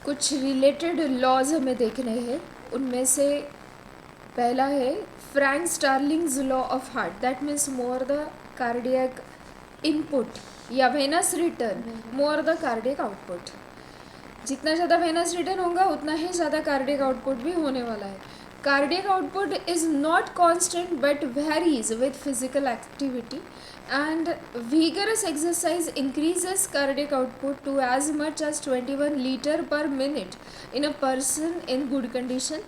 कुछ related laws हमें देखने हैं। उनमें से पहला है Frank Starling's law of heart, that means more the cardiac input या venous return more the cardiac output. जितना ज़्यादा वेनस रिटर्न होगा उतना ही ज़्यादा कार्डियक आउटपुट भी होने वाला है। Cardiac output is not constant but varies with physical activity and vigorous exercise increases cardiac output to as much as 21 liter per minute in a person in good condition।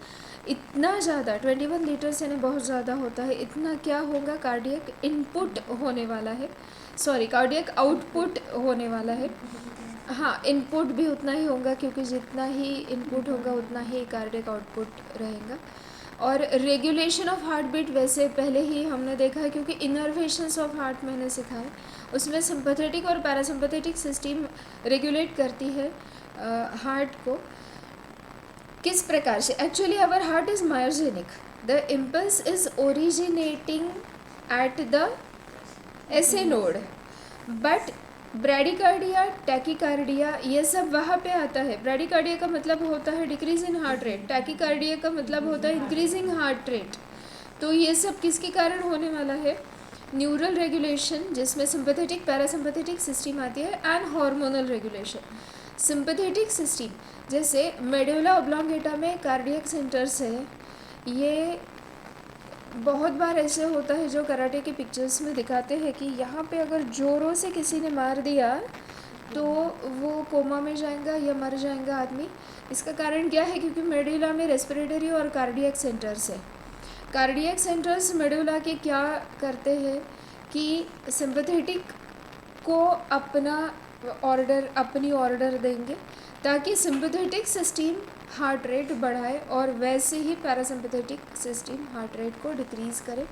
इतना ज़्यादा 21 litres यानी बहुत ज़्यादा होता है। इतना क्या होगा, कार्डियक इनपुट होने वाला है, सॉरी कार्डियक आउटपुट होने वाला है। हाँ, इनपुट भी उतना ही होगा क्योंकि जितना ही इनपुट होगा उतना ही कार्डियक आउटपुट रहेगा। और रेगुलेशन ऑफ हार्ट बीट वैसे पहले ही हमने देखा है क्योंकि इनर्वेशंस ऑफ हार्ट मैंने सिखाया, उसमें सिंपैथेटिक और पैरासिम्पैथेटिक सिस्टम रेगुलेट करती है हार्ट को। किस प्रकार से? Actually our heart is myogenic, the impulse is originating at the SA node, but bradycardia, tachycardia ये सब वहाँ पे आता है। ब्रैडिकार्डिया का मतलब होता है decrease in heart rate, tachycardia का मतलब होता है इंक्रीजिंग हार्ट रेट। तो ये सब किसके कारण होने वाला है? न्यूरल रेगुलेशन जिसमें सिंपैथेटिक पैरासिम्पैथेटिक सिस्टम आती है and hormonal regulation. Sympathetic system जैसे मेडुला ऑब्लोंगेटा में कार्डियक सेंटर्स है, ये बहुत बार ऐसे होता है जो कराटे के पिक्चर्स में दिखाते हैं कि यहाँ पे अगर ज़ोरों से किसी ने मार दिया तो वो कोमा में जाएगा या मर जाएगा आदमी। इसका कारण क्या है? क्योंकि मेडुला में रेस्पिरेटरी और कार्डियक सेंटर्स है। कार्डियक सेंटर्स मेडुला के क्या करते हैं कि सिंपैथेटिक को अपनी ऑर्डर देंगे ताकि सिंपैथेटिक सिस्टम हार्ट रेट बढ़ाए और वैसे ही पैरासिम्पैथेटिक सिस्टम हार्ट रेट को डिक्रीज करे।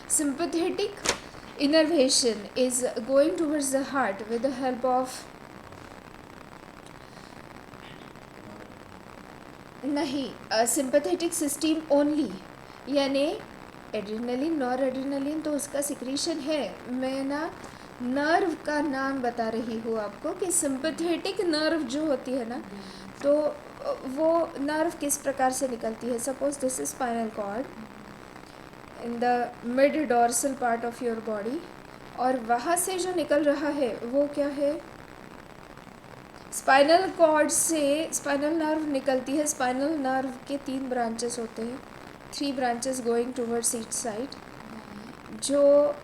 Sympathetic innervation is going towards the heart with the help of sympathetic system only, यानी एड्रेनलिन, नॉर एड्रेनलिन तो उसका सिक्रीशन है। मैं नर्व का नाम बता रही हूँ आपको कि सिंपैथेटिक नर्व जो होती है ना, तो वो नर्व किस प्रकार से निकलती है। Suppose this is spinal cord in the mid dorsal part of your body, और वहाँ से जो निकल रहा है वो क्या है? स्पाइनल कॉर्ड से स्पाइनल नर्व निकलती है। स्पाइनल नर्व के 3 ब्रांचेस होते हैं, 3 branches going towards each side. जो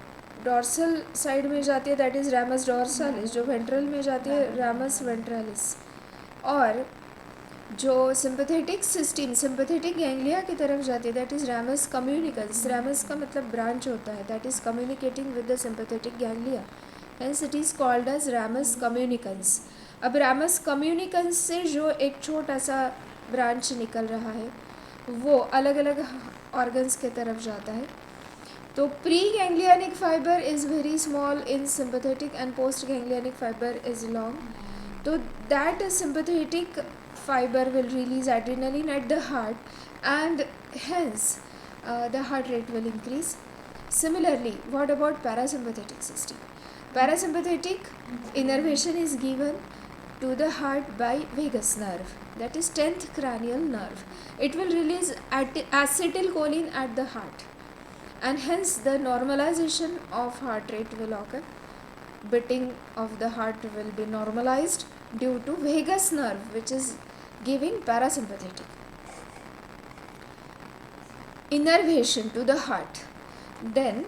डॉर्सल साइड में जाती है दैट इज़ रैमस डॉर्सालिस, जो वेंट्रल में जाती है रैमस वेंट्रालिस, और जो सिंपैथेटिक सिस्टम सिंपैथेटिक गैंग्लिया की तरफ जाती है that is ramus communicans. Ramus का मतलब ब्रांच होता है, that is communicating with the sympathetic ganglia, hence it is called as ramus communicans. अब रैमस कम्युनिकन्स से जो एक छोटा सा ब्रांच निकल रहा है वो अलग अलग ऑर्गन्स के तरफ जाता है। तो pre ganglionic fibre is very small in sympathetic and post ganglionic fibre is long. तो that sympathetic fiber will release adrenaline at the heart and hence the heart rate will increase. Similarly, what about parasympathetic system? Parasympathetic innervation is given to the heart by vagus nerve, that is 10th cranial nerve. It will release acetylcholine at the heart and hence the normalization of heart rate will occur. Beating of the heart will be normalized due to vagus nerve which is giving parasympathetic innervation to the heart. Then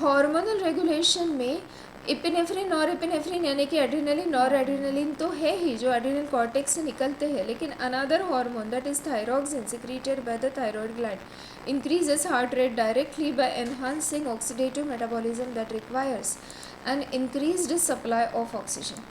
hormonal regulation में epinephrine और epinephrine यानी कि adrenaline और adrenaline तो है ही जो adrenal cortex से निकलते हैं, लेकिन another hormone that is thyroxine secreted by the thyroid gland increases heart rate directly by enhancing oxidative metabolism that requires an increased supply of oxygen.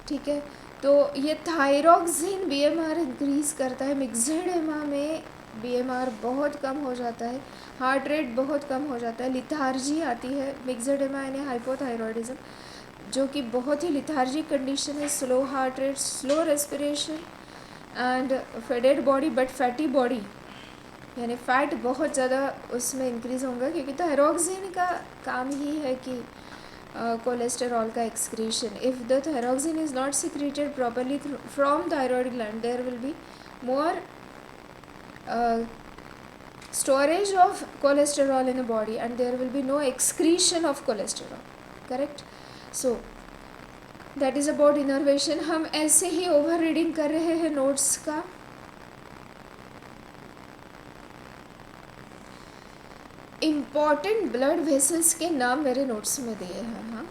ठीक है, तो ये थायरॉक्सिन बीएमआर इंक्रीज करता है। मिक्सेडेमा में बीएमआर बहुत कम हो जाता है, हार्ट रेट बहुत कम हो जाता है, लिथार्जी आती है। मिक्सेडेमा यानी हाइपोथायरॉयडिज्म जो कि बहुत ही लिथार्जिक कंडीशन है, slow heart rate, slow respiration and faded body but fatty body, यानी फैट बहुत ज़्यादा उसमें इंक्रीज़ होगा क्योंकि थायरॉक्सिन का काम ही है कि cholesterol का excretion. If the thyroxine is not secreted properly from thyroid gland, there will be more storage of cholesterol in the body and there will be no excretion of cholesterol. Correct? So that is about innervation. हम ऐसे ही over reading कर रहे हैं notes का. Important blood vessels के नाम मेरे notes में दिए हैं. हाँ,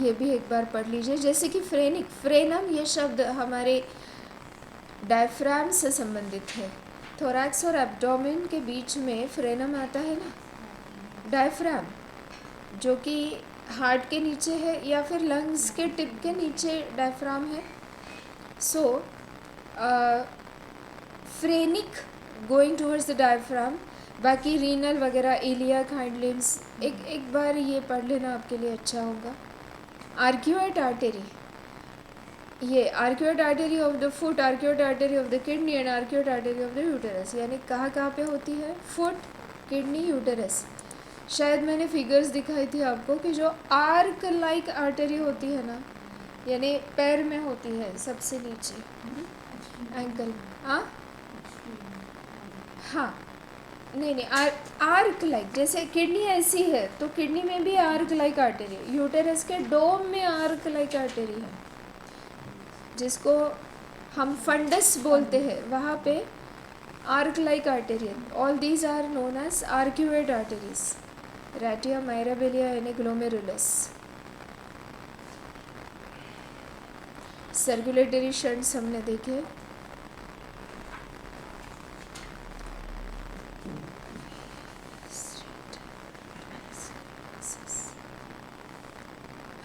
ये भी एक बार पढ़ लीजिए. जैसे कि फ्रेनिक, फ्रेनम, ये शब्द हमारे डायफ्राम से संबंधित है. थोरैक्स और एब्डोमेन के बीच में फ्रेनम आता है ना, डायफ्राम, जो कि हार्ट के नीचे है या फिर लंग्स के टिप के नीचे डायफ्राम है. So phrenic going towards the diaphragm. बाकी रीनल वगैरह, इलियाक, हाइंड लिम्स, एक बार ये पढ़ लेना आपके लिए अच्छा होगा. आर्क्यूएट आर्टेरी, ये arcuate artery of the foot, arcuate artery of the kidney and arcuate artery of the uterus. यानी कहाँ पे होती है? Foot, kidney, uterus. शायद मैंने फिगर्स दिखाई थी आपको कि जो आर्क लाइक आर्टरी होती है ना, यानी पैर में होती है सबसे नीचे, एंकल. हाँ, नहीं, आर्क लाइक, जैसे किडनी ऐसी है तो किडनी में भी आर्क लाइक आर्टरी है. यूटेरस के डोम में आर्क लाइक आर्टरी है, जिसको हम फंडस बोलते हैं, वहाँ पे आर्क लाइक आर्टरी है. All these are known as arcuate arteries. Rete, mirabilia यानी ग्लोमेरुलस. सर्कुलेटरी शंट्स हमने देखे.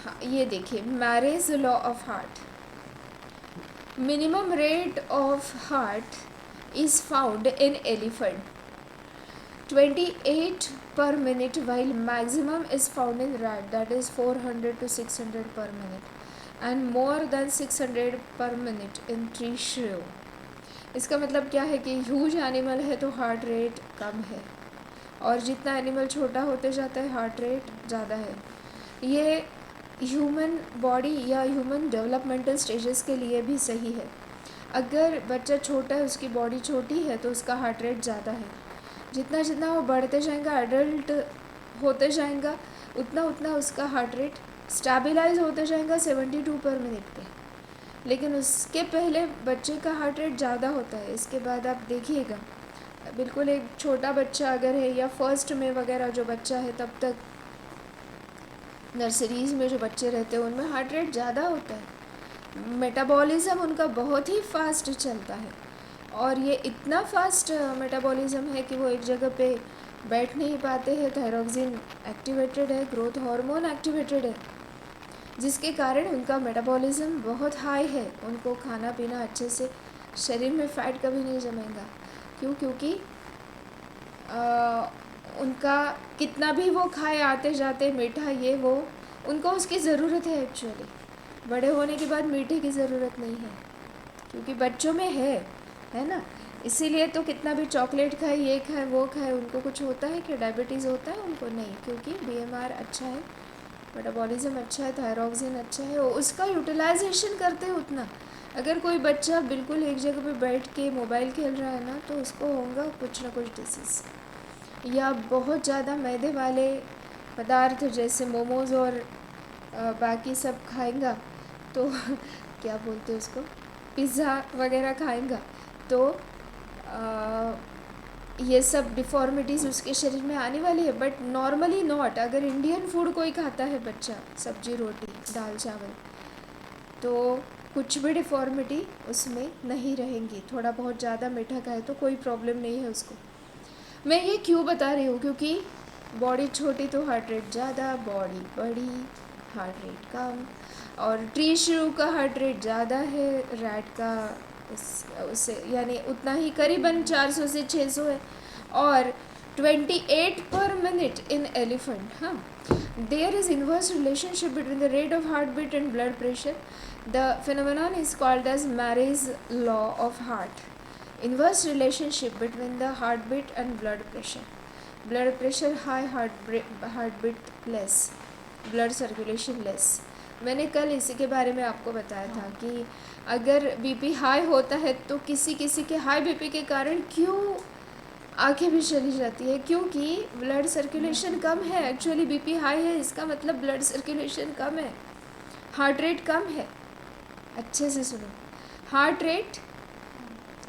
हाँ, ये देखिए, Marey's law of heart. Minimum rate of heart is found in elephant 28 per minute, while maximum is found in rat, that is 400 to 600 per minute, and more than 600 per minute in tree shrew. इसका मतलब क्या है कि huge animal है तो heart rate कम है, और जितना एनिमल छोटा होते जाता है हार्ट रेट ज़्यादा है. ये ह्यूमन बॉडी या ह्यूमन डेवलपमेंटल स्टेजेस के लिए भी सही है. अगर बच्चा छोटा है, उसकी बॉडी छोटी है, तो उसका हार्ट रेट ज़्यादा है. जितना जितना वो बढ़ते जाएगा, एडल्ट होते जाएगा, उतना उतना उसका हार्ट रेट स्टेबलाइज होते जाएगा 72 पर मिनट पे. लेकिन उसके पहले बच्चे का हार्ट रेट ज़्यादा होता है. इसके बाद आप देखिएगा, बिल्कुल एक छोटा बच्चा अगर है या फर्स्ट में वगैरह जो बच्चा है, तब तक नर्सरीज़ में जो बच्चे रहते हैं उनमें हार्ट रेट ज़्यादा होता है. मेटाबॉलिज़म उनका बहुत ही फास्ट चलता है, और ये इतना फास्ट मेटाबॉलिज़म है कि वो एक जगह पे बैठ नहीं पाते हैं. थायरॉक्सिन एक्टिवेटेड है, ग्रोथ हार्मोन एक्टिवेटेड है, जिसके कारण उनका मेटाबॉलिज़म बहुत हाई है. उनको खाना पीना अच्छे से, शरीर में फ़ैट कभी नहीं जमेगा. क्यों? क्योंकि उनका कितना भी वो खाए, आते जाते मीठा, ये वो, उनको उसकी ज़रूरत है. एक्चुअली बड़े होने के बाद मीठे की ज़रूरत नहीं है, क्योंकि बच्चों में है ना. इसीलिए तो कितना भी चॉकलेट खाए, ये खाए, वो खाए, उनको कुछ होता है कि डायबिटीज़ होता है? उनको नहीं, क्योंकि बीएमआर अच्छा है, मेटाबॉलिज्म अच्छा है, थायरॉक्सिन अच्छा है, वो उसका यूटिलाइजेशन करते हैं उतना. अगर कोई बच्चा बिल्कुल एक जगह पे बैठ के मोबाइल खेल रहा है ना, तो उसको होगा कुछ ना कुछ डिसीज़. या बहुत ज़्यादा मैदे वाले पदार्थ जैसे मोमोज़ और बाकी सब खाएगा, तो क्या बोलते हैं उसको, पिज़्ज़ा वगैरह खाएगा, तो ये सब डिफ़ॉर्मिटीज़ उसके शरीर में आने वाली है. But normally not. अगर इंडियन फूड कोई खाता है बच्चा, सब्जी, रोटी, दाल, चावल, तो कुछ भी डिफ़ॉर्मिटी उसमें नहीं रहेंगी. थोड़ा बहुत ज़्यादा मीठा खाए तो कोई प्रॉब्लम नहीं है उसको. मैं ये क्यों बता रही हूँ? क्योंकि बॉडी छोटी तो हार्ट रेट ज़्यादा, बॉडी बड़ी हार्ट रेट कम, और ट्री श्रू का हार्ट रेट ज़्यादा है, रैट का उससे यानी उतना ही, करीबन 400 से 600 है, और 28 पर मिनट इन एलिफेंट. हाँ, there is inverse relationship between the rate of heart beat and blood pressure. The phenomenon is called as Mary's law of heart. Inverse relationship between the heartbeat and blood pressure. Blood pressure high, heartbeat less. Blood circulation less. मैंने कल इसी के बारे में आपको बताया था कि अगर बीपी हाई होता है तो किसी किसी के हाई बीपी के कारण क्यों आंखें भी चली जाती है, क्योंकि ब्लड सर्कुलेशन कम है। एक्चुअली बीपी हाई है इसका मतलब ब्लड सर्कुलेशन कम है, हार्ट रेट कम है। अच्छे से सुनो, heart rate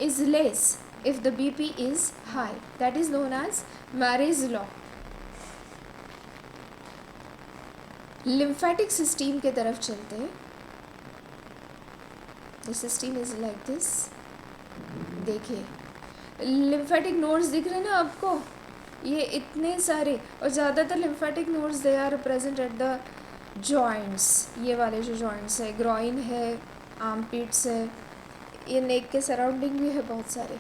is less if the BP is high, that is known as marriage law. Lymphatic system के तरफ चलते हैं। The system is like this. देखिए लिम्फेटिक नोड्स दिख रहे हैं ना आपको, ये इतने सारे, और ज़्यादातर lymphatic nodes they are present at the joints. ये वाले जो जॉइंट्स है, ग्रॉइन है, आर्मपिट्स है, ये नेक के सराउंडिंग भी है बहुत सारे।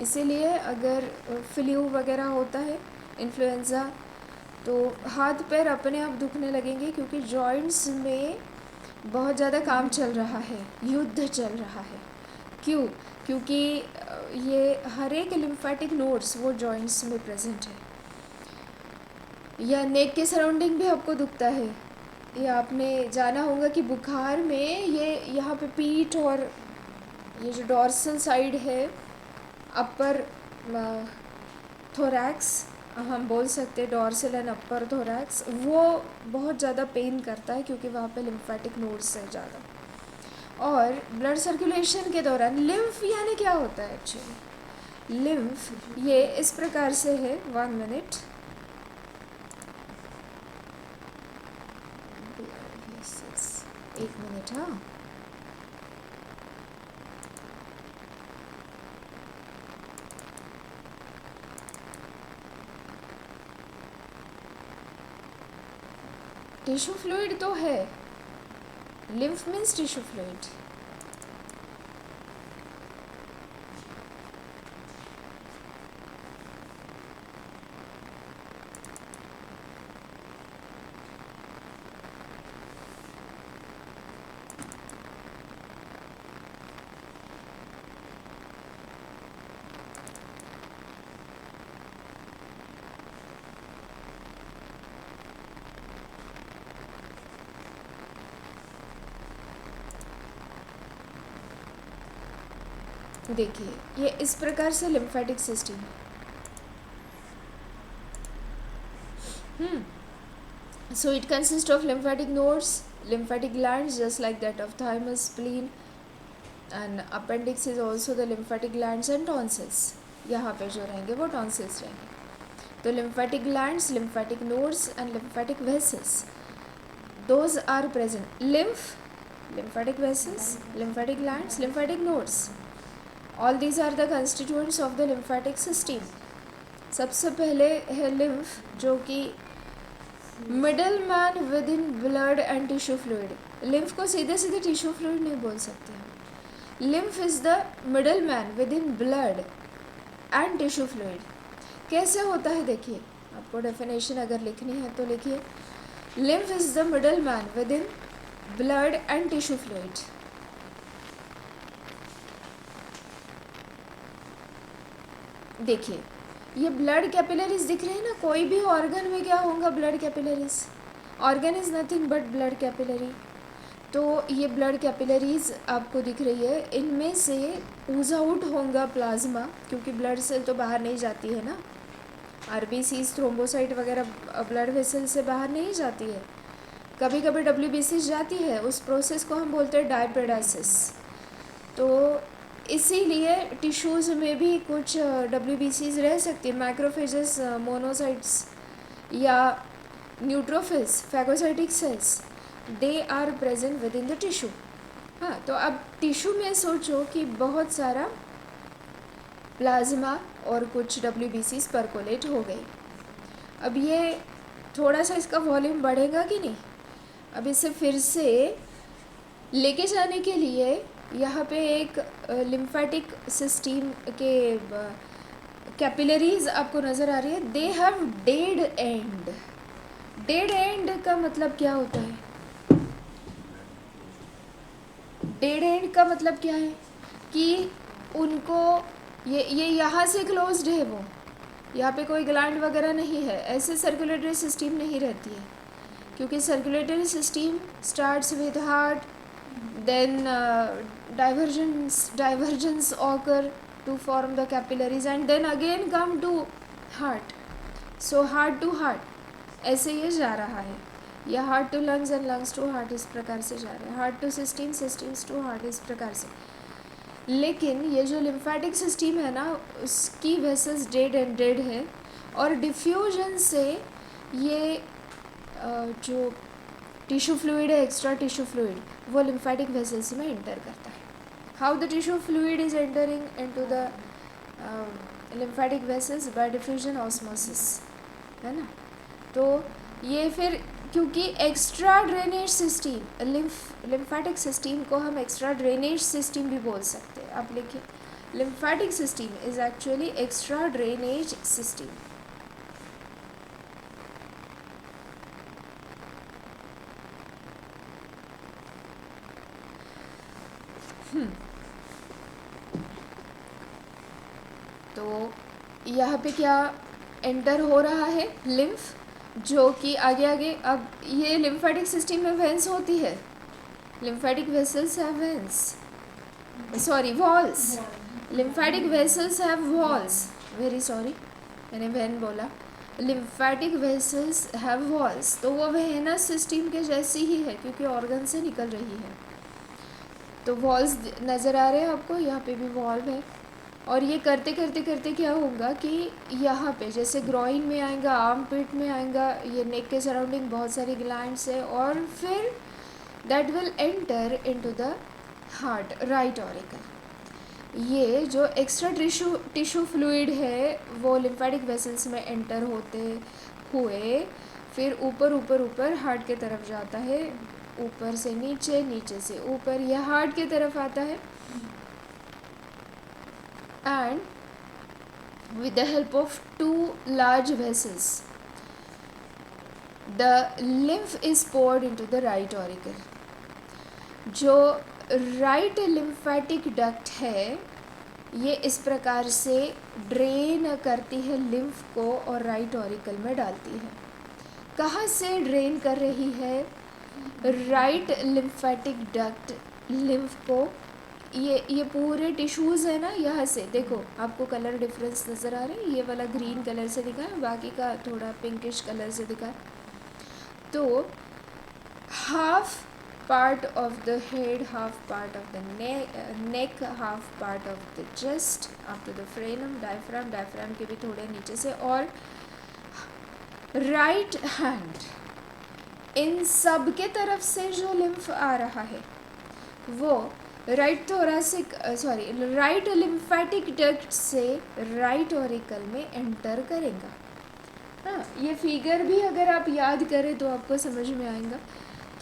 इसीलिए अगर फ्लू वगैरह होता है, इन्फ्लुएंज़ा, तो हाथ पैर अपने आप दुखने लगेंगे, क्योंकि जॉइंट्स में बहुत ज़्यादा काम चल रहा है, युद्ध चल रहा है। क्यों? क्योंकि ये हर एक लिम्फेटिक नोड्स वो जॉइंट्स में प्रेजेंट है। या नेक के सराउंडिंग भी आपको दुखता है, या आपने जाना होगा कि बुखार में ये यहाँ पे पीठ और ये जो डॉर्सल साइड है, अपर थोरैक्स हम बोल सकते हैं, डॉर्सल एंड अपर थोरैक्स, वो बहुत ज़्यादा पेन करता है क्योंकि वहाँ पे लिम्फेटिक नोड्स है ज़्यादा। और ब्लड सर्कुलेशन के दौरान लिम्फ यानी क्या होता है एक्चुअली? लिम्फ ये इस प्रकार से है, 1 मिनट, एक मिनट, हाँ। टिश्यू फ्लूइड तो है, लिम्फ मीन्स टिश्यू फ्लूइड। देखिए ये इस प्रकार से लिम्फेटिक सिस्टम है। So it consists of lymphatic nodes, lymphatic glands just like that of thymus, spleen, and appendix is also the lymphatic glands and tonsils. यहाँ पे जो रहेंगे वो tonsils रहेंगे। तो lymphatic glands, lymphatic nodes and lymphatic vessels, those are present. Lymphatic vessels, lymphatic glands, lymphatic nodes, all these are the constituents of the lymphatic system. सबसे पहले है lymph, जो कि middle man with in blood and tissue fluid. Lymph को सीधे सीधे tissue fluid नहीं बोल सकते हैं। Lymph is the middle man with in blood and tissue fluid. कैसे होता है देखिए, आपको डेफिनेशन अगर लिखनी है तो लिखिए, lymph is the middle man with in blood and tissue fluid. देखिए ये ब्लड कैपिलरीज दिख रहे हैं ना, कोई भी ऑर्गन में क्या होगा, blood capillaries. Organ is nothing but blood capillary. तो ये ब्लड कैपिलरीज आपको दिख रही है, इनमें से ऊज आउट होगा प्लाज्मा, क्योंकि ब्लड सेल तो बाहर नहीं जाती है ना, आरबीसीज, थ्रोम्बोसाइट वगैरह ब्लड वेसल से बाहर नहीं जाती है। कभी कभी डब्ल्यूबीसी जाती है, उस प्रोसेस को हम बोलते हैं डायपेडासिस। तो इसीलिए टिश्यूज़ में भी कुछ डब्ल्यूबीसीज रह सकती है, मैक्रोफेजेस, मोनोसाइट्स या neutrophils, phagocytic cells, they are present within the tissue. हाँ, तो अब टिश्यू में सोचो कि बहुत सारा प्लाज्मा और कुछ डब्ल्यूबीसीज परकोलेट हो गई। अब ये थोड़ा सा इसका वॉल्यूम बढ़ेगा कि नहीं? अब इसे फिर से लेके जाने के लिए यहाँ पे एक लिम्फेटिक सिस्टम के कैपिलरीज आपको नज़र आ रही है, they have dead and. Dead and का मतलब क्या होता है? डेड एंड का मतलब क्या है कि उनको ये यहाँ से क्लोज्ड है, वो यहाँ पे कोई ग्लैंड वगैरह नहीं है, ऐसे सर्कुलेटरी सिस्टम नहीं रहती है, क्योंकि circulatory system starts with heart, then divergence occur to form the capillaries and then again come to heart. So heart to heart ऐसे ये जा रहा है, या heart to lungs and lungs to heart, इस प्रकार से जा रहा है, heart to system, systems to heart, इस प्रकार से. लेकिन ये जो लिम्फेटिक सिस्टम है ना, उसकी वेसल्स डेड एंड डेड है, और डिफ्यूजन से ये जो टिश्यू फ्लूइड है, एक्स्ट्रा टिश्यू फ्लूइड, वो लिम्फेटिक वेसल्स में एंटर करता है. How the tissue fluid is entering into the lymphatic vessels? Bye diffusion osmosis, है ना. तो ये फिर क्योंकि extra drainage system, lymphatic system को हम एक्स्ट्रा ड्रेनेज सिस्टम भी बोल सकते हैं. आप लिखिए, lymphatic system is actually extra drainage system. तो यहाँ पे क्या एंटर हो रहा है? लिम्फ, जो कि आगे आगे, अब ये लिम्फेटिक सिस्टम में वेंस होती है, lymphatic vessels have veins, sorry walls, lymphatic vessels have walls, very sorry मैंने वेन बोला, लिम्फेटिक वेसल्स हैव वॉल्स. तो वो वेनस सिस्टम के जैसी ही है क्योंकि ऑर्गन से निकल रही है. तो वॉल्स नज़र आ रहे हैं आपको, यहाँ पे भी वॉल्व है. और ये करते करते करते क्या होगा कि यहाँ पे जैसे ग्रॉइन में आएगा, आर्म पिट में आएगा, ये नेक के सराउंडिंग बहुत सारी ग्लैंड्स है, और फिर that will enter into the heart, right auricle. ये जो एक्स्ट्रा टिश्यू फ्लूइड है वो लिम्फेटिक वेसल्स में एंटर होते हुए फिर ऊपर ऊपर ऊपर हार्ट के तरफ जाता है, ऊपर से नीचे, नीचे से ऊपर, यह हार्ट के तरफ आता है. And with the help of two large vessels, the lymph is poured into the right auricle. जो राइट लिम्फेटिक डक्ट है ये इस प्रकार से ड्रेन करती है लिम्फ को और राइट ऑरिकल में डालती है. कहाँ से ड्रेन कर रही है? राइट लिम्फेटिक डक्ट लिम्फ को, ये पूरे टिश्यूज़ है ना, यहाँ से देखो आपको कलर डिफरेंस नज़र आ रहा है, ये वाला ग्रीन कलर से दिखा है, बाकी का थोड़ा पिंकिश कलर से दिखा है. तो half part of the head, half part of the neck, half part of the chest up to the frenum, diaphragm के भी थोड़े नीचे से, और राइट हैंड, इन सब के तरफ से जो लिम्फ आ रहा है वो राइट लिम्फेटिक डक्ट से राइट ऑरिकल में एंटर करेगा. हाँ, ये फिगर भी अगर आप याद करें तो आपको समझ में आएगा.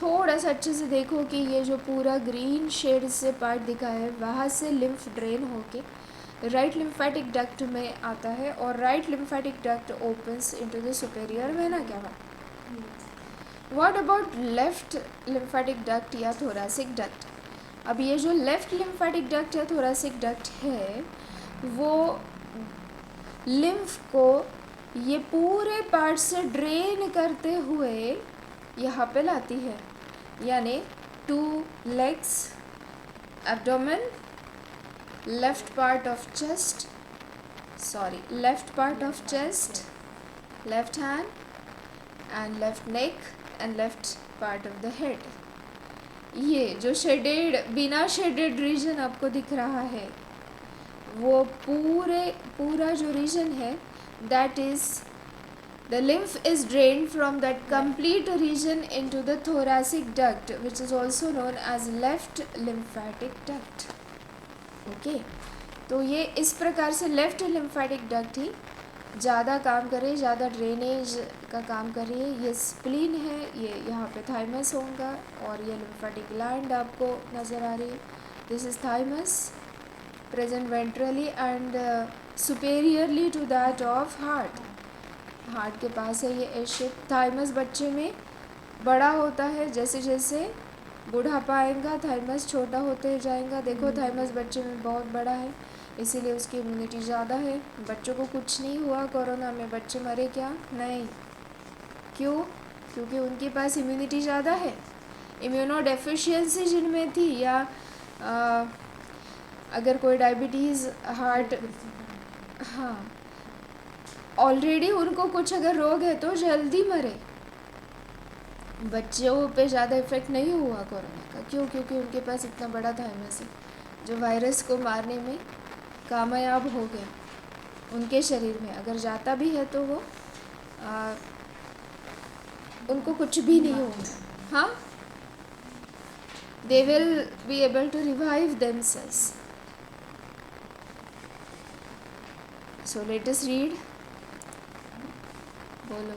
थोड़ा सा अच्छे से देखो कि ये जो पूरा ग्रीन शेड से पार्ट दिखा है वहाँ से लिम्फ ड्रेन होके राइट लिम्फेटिक डक्ट में आता है, और right lymphatic duct opens into the superior vena cava. What about left lymphatic duct या थोरैसिक डक्ट? अब ये जो लेफ्ट लिम्फेटिक डक्ट या थोरैसिक डक्ट है वो लिम्फ को ये पूरे पार्ट से ड्रेन करते हुए यहाँ पे लाती है. यानी 2 legs, abdomen, left part of chest, left hand and left neck and left part of the head. ये जो शेडेड, बिना शेडेड रीजन आपको दिख रहा है वो पूरा जो रीजन है, that is the lymph is drained from that complete region into the thoracic duct, which is also known as left lymphatic duct. Okay, तो ये इस प्रकार से लेफ्ट लिम्फेटिक डक्ट ही ज़्यादा काम करे, ज़्यादा ड्रेनेज का काम करे. ये स्प्लीन है, ये यहाँ पे थाइमस होगा, और ये लिम्फेटिक ग्लैंड आपको नज़र आ रही है. This is thymus, present ventrally and superiorly to that of heart. Heart के पास है ये एस शेप. थाइमस बच्चे में बड़ा होता है, जैसे जैसे बुढ़ापा आएगा थाइमस छोटा होते जाएगा. देखो थाइमस बच्चे में बहुत बड़ा है, इसीलिए उसकी इम्यूनिटी ज़्यादा है. बच्चों को कुछ नहीं हुआ कोरोना में, बच्चे मरे क्या? नहीं. क्यों? क्योंकि उनके पास इम्यूनिटी ज़्यादा है। इम्यूनो डेफिशिएंसी जिनमें थी, या अगर कोई डायबिटीज़, हार्ट, हाँ, ऑलरेडी उनको कुछ अगर रोग है तो जल्दी मरे। बच्चों पे ज़्यादा इफ़ेक्ट नहीं हुआ कोरोना का। क्यों? क्योंकि उनके पास इतना बड़ा था एमएससी जो वायरस को मारने में कामयाब हो गए। उनके शरीर में अगर जाता भी है तो वो उनको कुछ भी नहीं होगा। हाँ, they will be able to revive themselves. So let us read. बोलो।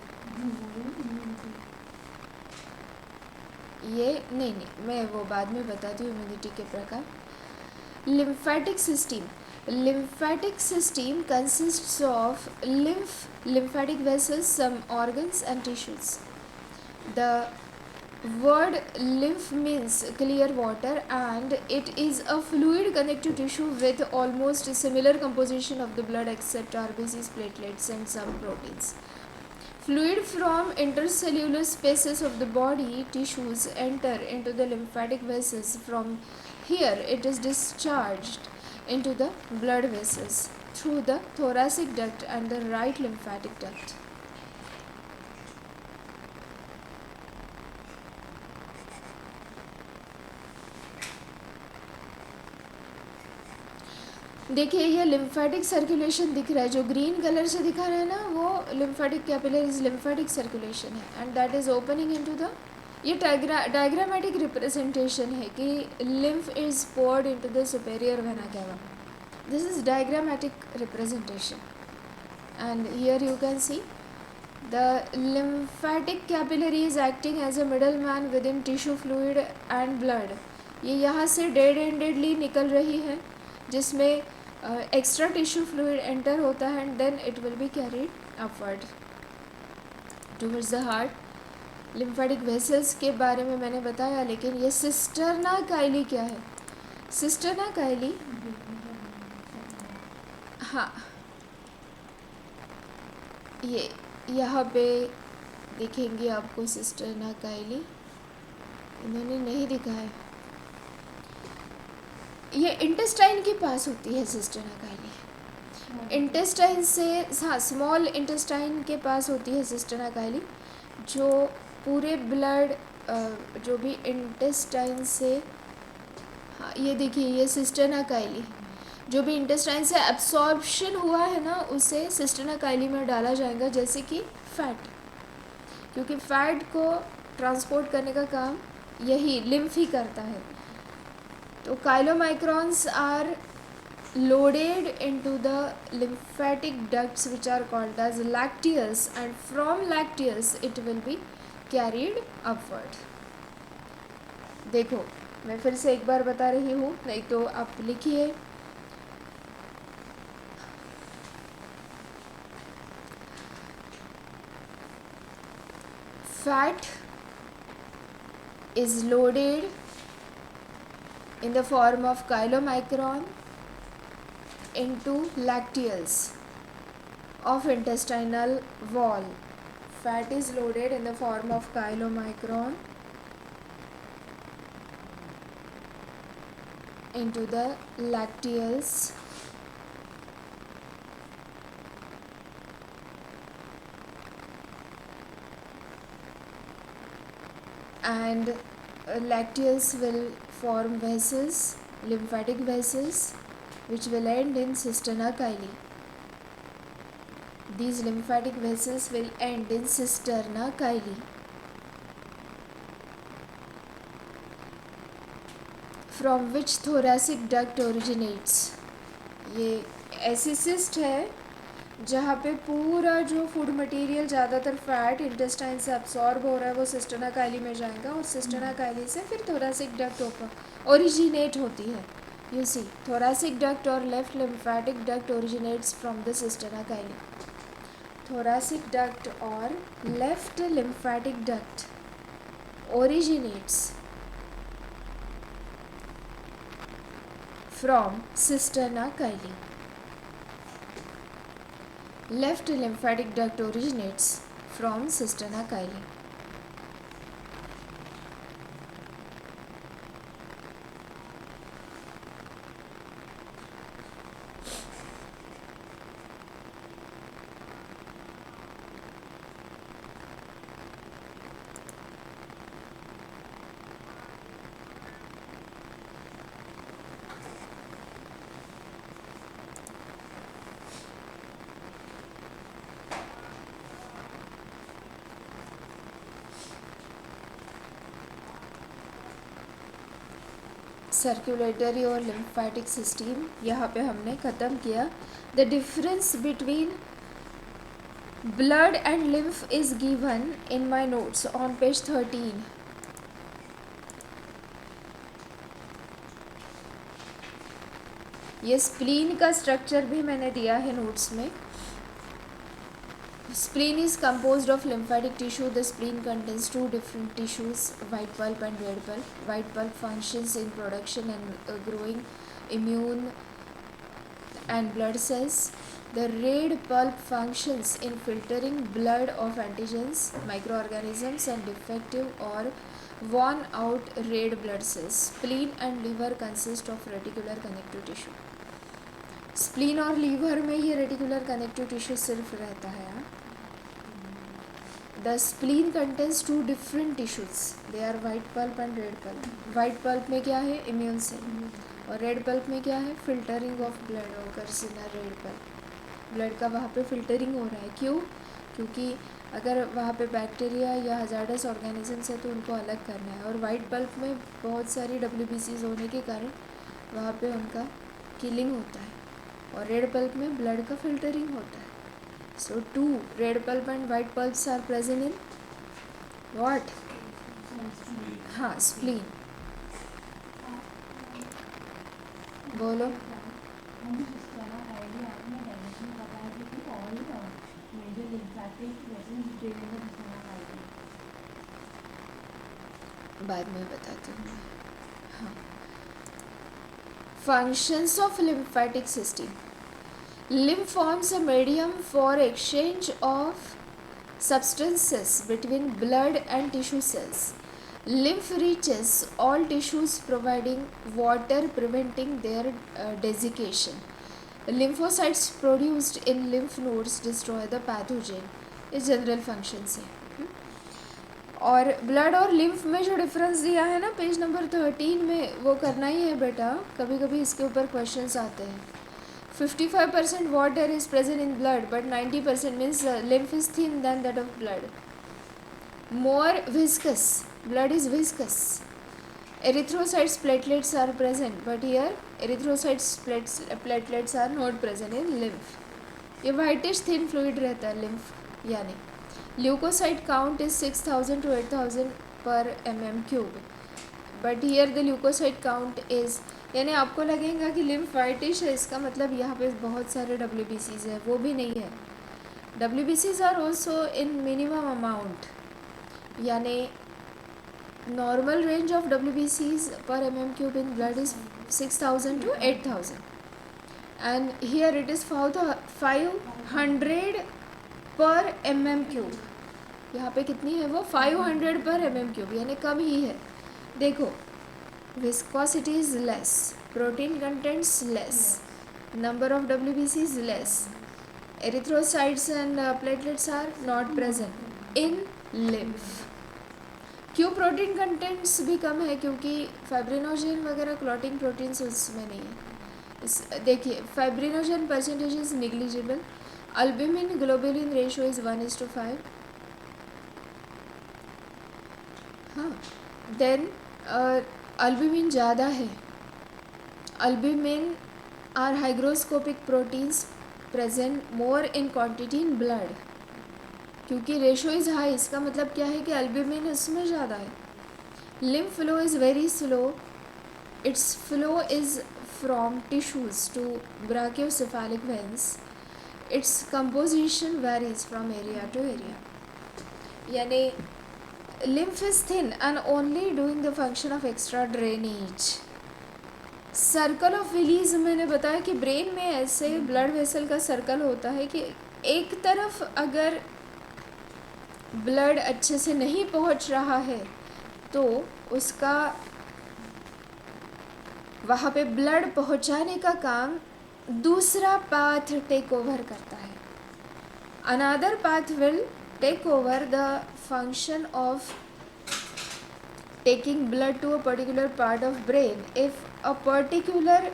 ये नहीं, मैं वो बाद में बताती हूँ इम्यूनिटी के प्रकार। lymphatic system consists of lymphatic vessels, some organs and tissues. The word lymph means clear water, and it is a fluid connective tissue with almost similar composition of the blood except RBCs, platelets and some proteins. Fluid from intercellular spaces of the body tissues enter into the lymphatic vessels. From here it is discharged into the blood vessels through the thoracic duct and the right lymphatic duct. देखिए, ये lymphatic circulation दिख रहा है, जो green colour से दिखा रहा है ना, वो लिम्फेटिक कैपिलरीज लिम्फेटिक सर्कुलेशन है, and that is opening into the, ये डायग्रामेटिक रिप्रेजेंटेशन है कि lymph is poured into the superior vena cava. This is diagrammatic representation, and here you can see the lymphatic capillary is acting as a middleman within tissue fluid and blood. ये यहाँ से dead एंडेडली निकल रही है, जिसमें extra tissue fluid enter होता है, and then it will be carried upward towards the heart. Lymphatic vessels के बारे में मैंने बताया, लेकिन ये सिस्टर्ना काइली क्या है? सिस्टर्ना काइली, हाँ, ये यहाँ पे दिखेंगे आपको सिस्टर्ना काइली, इन्होंने नहीं दिखा है। ये इंटेस्टाइन के पास होती है सिस्टर्ना काइली, इंटेस्टाइन से, हाँ, स्मॉल इंटेस्टाइन के पास होती है सिस्टर्ना काइली, जो पूरे ब्लड, जो भी इंटेस्टाइन से, हाँ, ये देखिए, ये सिस्टर्ना काइली, जो भी इंटेस्टाइन से एब्सॉर्प्शन हुआ है ना, उसे सिस्टर्ना काइली में डाला जाएगा, जैसे कि फैट, क्योंकि फैट को ट्रांसपोर्ट करने का काम यही लिम्फ ही करता है। तो काइलोमाइक्रॉन्स are loaded into the lymphatic ducts which are called as lacteals, and from lacteals it will be carried upward. देखो, मैं फिर से एक बार बता रही हूँ, नहीं तो आप लिखिए। Fat is loaded in the form of chylomicron into lacteals of intestinal wall. Fat is loaded in the form of chylomicron into the lacteals and lacteals will form vessels, lymphatic vessels, which will end in cisterna chyli. These lymphatic vessels will end in cisterna chyli. From which thoracic duct originates. ये ऐसी cyst है जहाँ पे पूरा जो food material, ज़्यादातर fat intestine से absorb हो रहा है, वो सिस्टर्ना काइली में जाएगा, और सिस्टर्ना काइली से फिर थोरासिक डक्ट ओरिजिनेट होती है। यू सी, थोरासिक डक्ट और left lymphatic duct originates from the cisterna Kylie. thoracic duct or left lymphatic duct originates from cisterna chyli. Left lymphatic duct originates from cisterna chyli. Circulatory और lymphatic system यहाँ पे हमने ख़त्म किया. The difference between blood and lymph is given in my notes on page 13. ये spleen का structure भी मैंने दिया है नोट्स में. Spleen is composed of lymphatic tissue. The spleen contains two different tissues, white pulp and red pulp. White pulp functions in production and growing immune and blood cells. The red pulp functions in filtering blood of antigens, microorganisms and defective or worn out red blood cells. Spleen and liver consist of reticular connective tissue. Spleen और liver में ये reticular connective tissue सिर्फ रहता है. The spleen contains two different tissues. They are white pulp and red pulp. White pulp में क्या है? Immune cell. और रेड पल्प में क्या है? Filtering of blood occurs in red pulp. Blood का वहाँ पे फिल्टरिंग हो रहा है. क्यों? क्योंकि अगर वहाँ पे बैक्टीरिया या हजार्डस ऑर्गेनिजम्स है तो उनको अलग करना है. और वाइट पल्प में बहुत सारी WBCs होने के कारण वहाँ पे उनका किलिंग होता है. और रेड पल्प में ब्लड का फिल्टरिंग होता है. So two red pulp and white pulps are present in what? हाँ, स्प्लीन. बोलो. बाद में बताती हूँ. हाँ. Functions of lymphatic system. Lymph forms a medium for exchange of substances between blood and tissue cells. Lymph reaches all tissues providing water, preventing their desiccation. Lymphocytes produced in lymph nodes destroy the pathogen. इस general function से. और blood और lymph में जो difference दिया है ना page number 13 में, वो करना ही है बेटा. कभी कभी इसके ऊपर क्वेश्चंस आते हैं. 55% water is present in blood but 90% means lymph is thin than that of blood. More viscous. Blood is viscous. Erythrocytes platelets are present but here erythrocytes platelets are not present in lymph. ये whitish thin fluid रहता है lymph. यानी leukocyte count is 6000 to 8000 per mm³. But here the leucocyte count is, यानी आपको लगेगा कि lymph whitish है, इसका मतलब यहाँ पे बहुत सारे WBCs है. वो भी नहीं है. WBCs are also in minimum amount. यानी normal range of WBCs per mm³ in blood is 6000 to 8000 and here it is 500 per mm³. यहाँ पे कितनी है वो? 500 पर mm³, यानी कम ही है. देखो, viscosity is less, protein contents less, number of WBCs less, erythrocytes and platelets are not present in lymph. क्यों प्रोटीन कंटेंट्स भी कम है? क्योंकि फाइब्रिनोजन वगैरह क्लॉटिंग प्रोटीन्स उसमें नहीं है. देखिए, fibrinogen percentage is negligible. Albumin globulin ratio is 1:5. हाँ. Then albumin ज़्यादा है. Albumin are hygroscopic proteins present more in quantity in blood. क्योंकि रेशो इज़ हाई, इसका मतलब क्या है कि albumin इसमें ज़्यादा है. Lymph flow is very slow. Its flow is from tissues to brachiocephalic veins. Its composition varies from area to area. यानी lymph is thin and only doing the function of extra drainage. Circle of villi मैंने बताया कि brain में ऐसे blood vessel का circle होता है कि एक तरफ अगर ब्लड अच्छे से नहीं पहुंच रहा है तो उसका वहाँ पे ब्लड पहुँचाने का काम दूसरा पाथ टेक ओवर करता है. Another path will take over the function of taking blood to a particular part of brain if a particular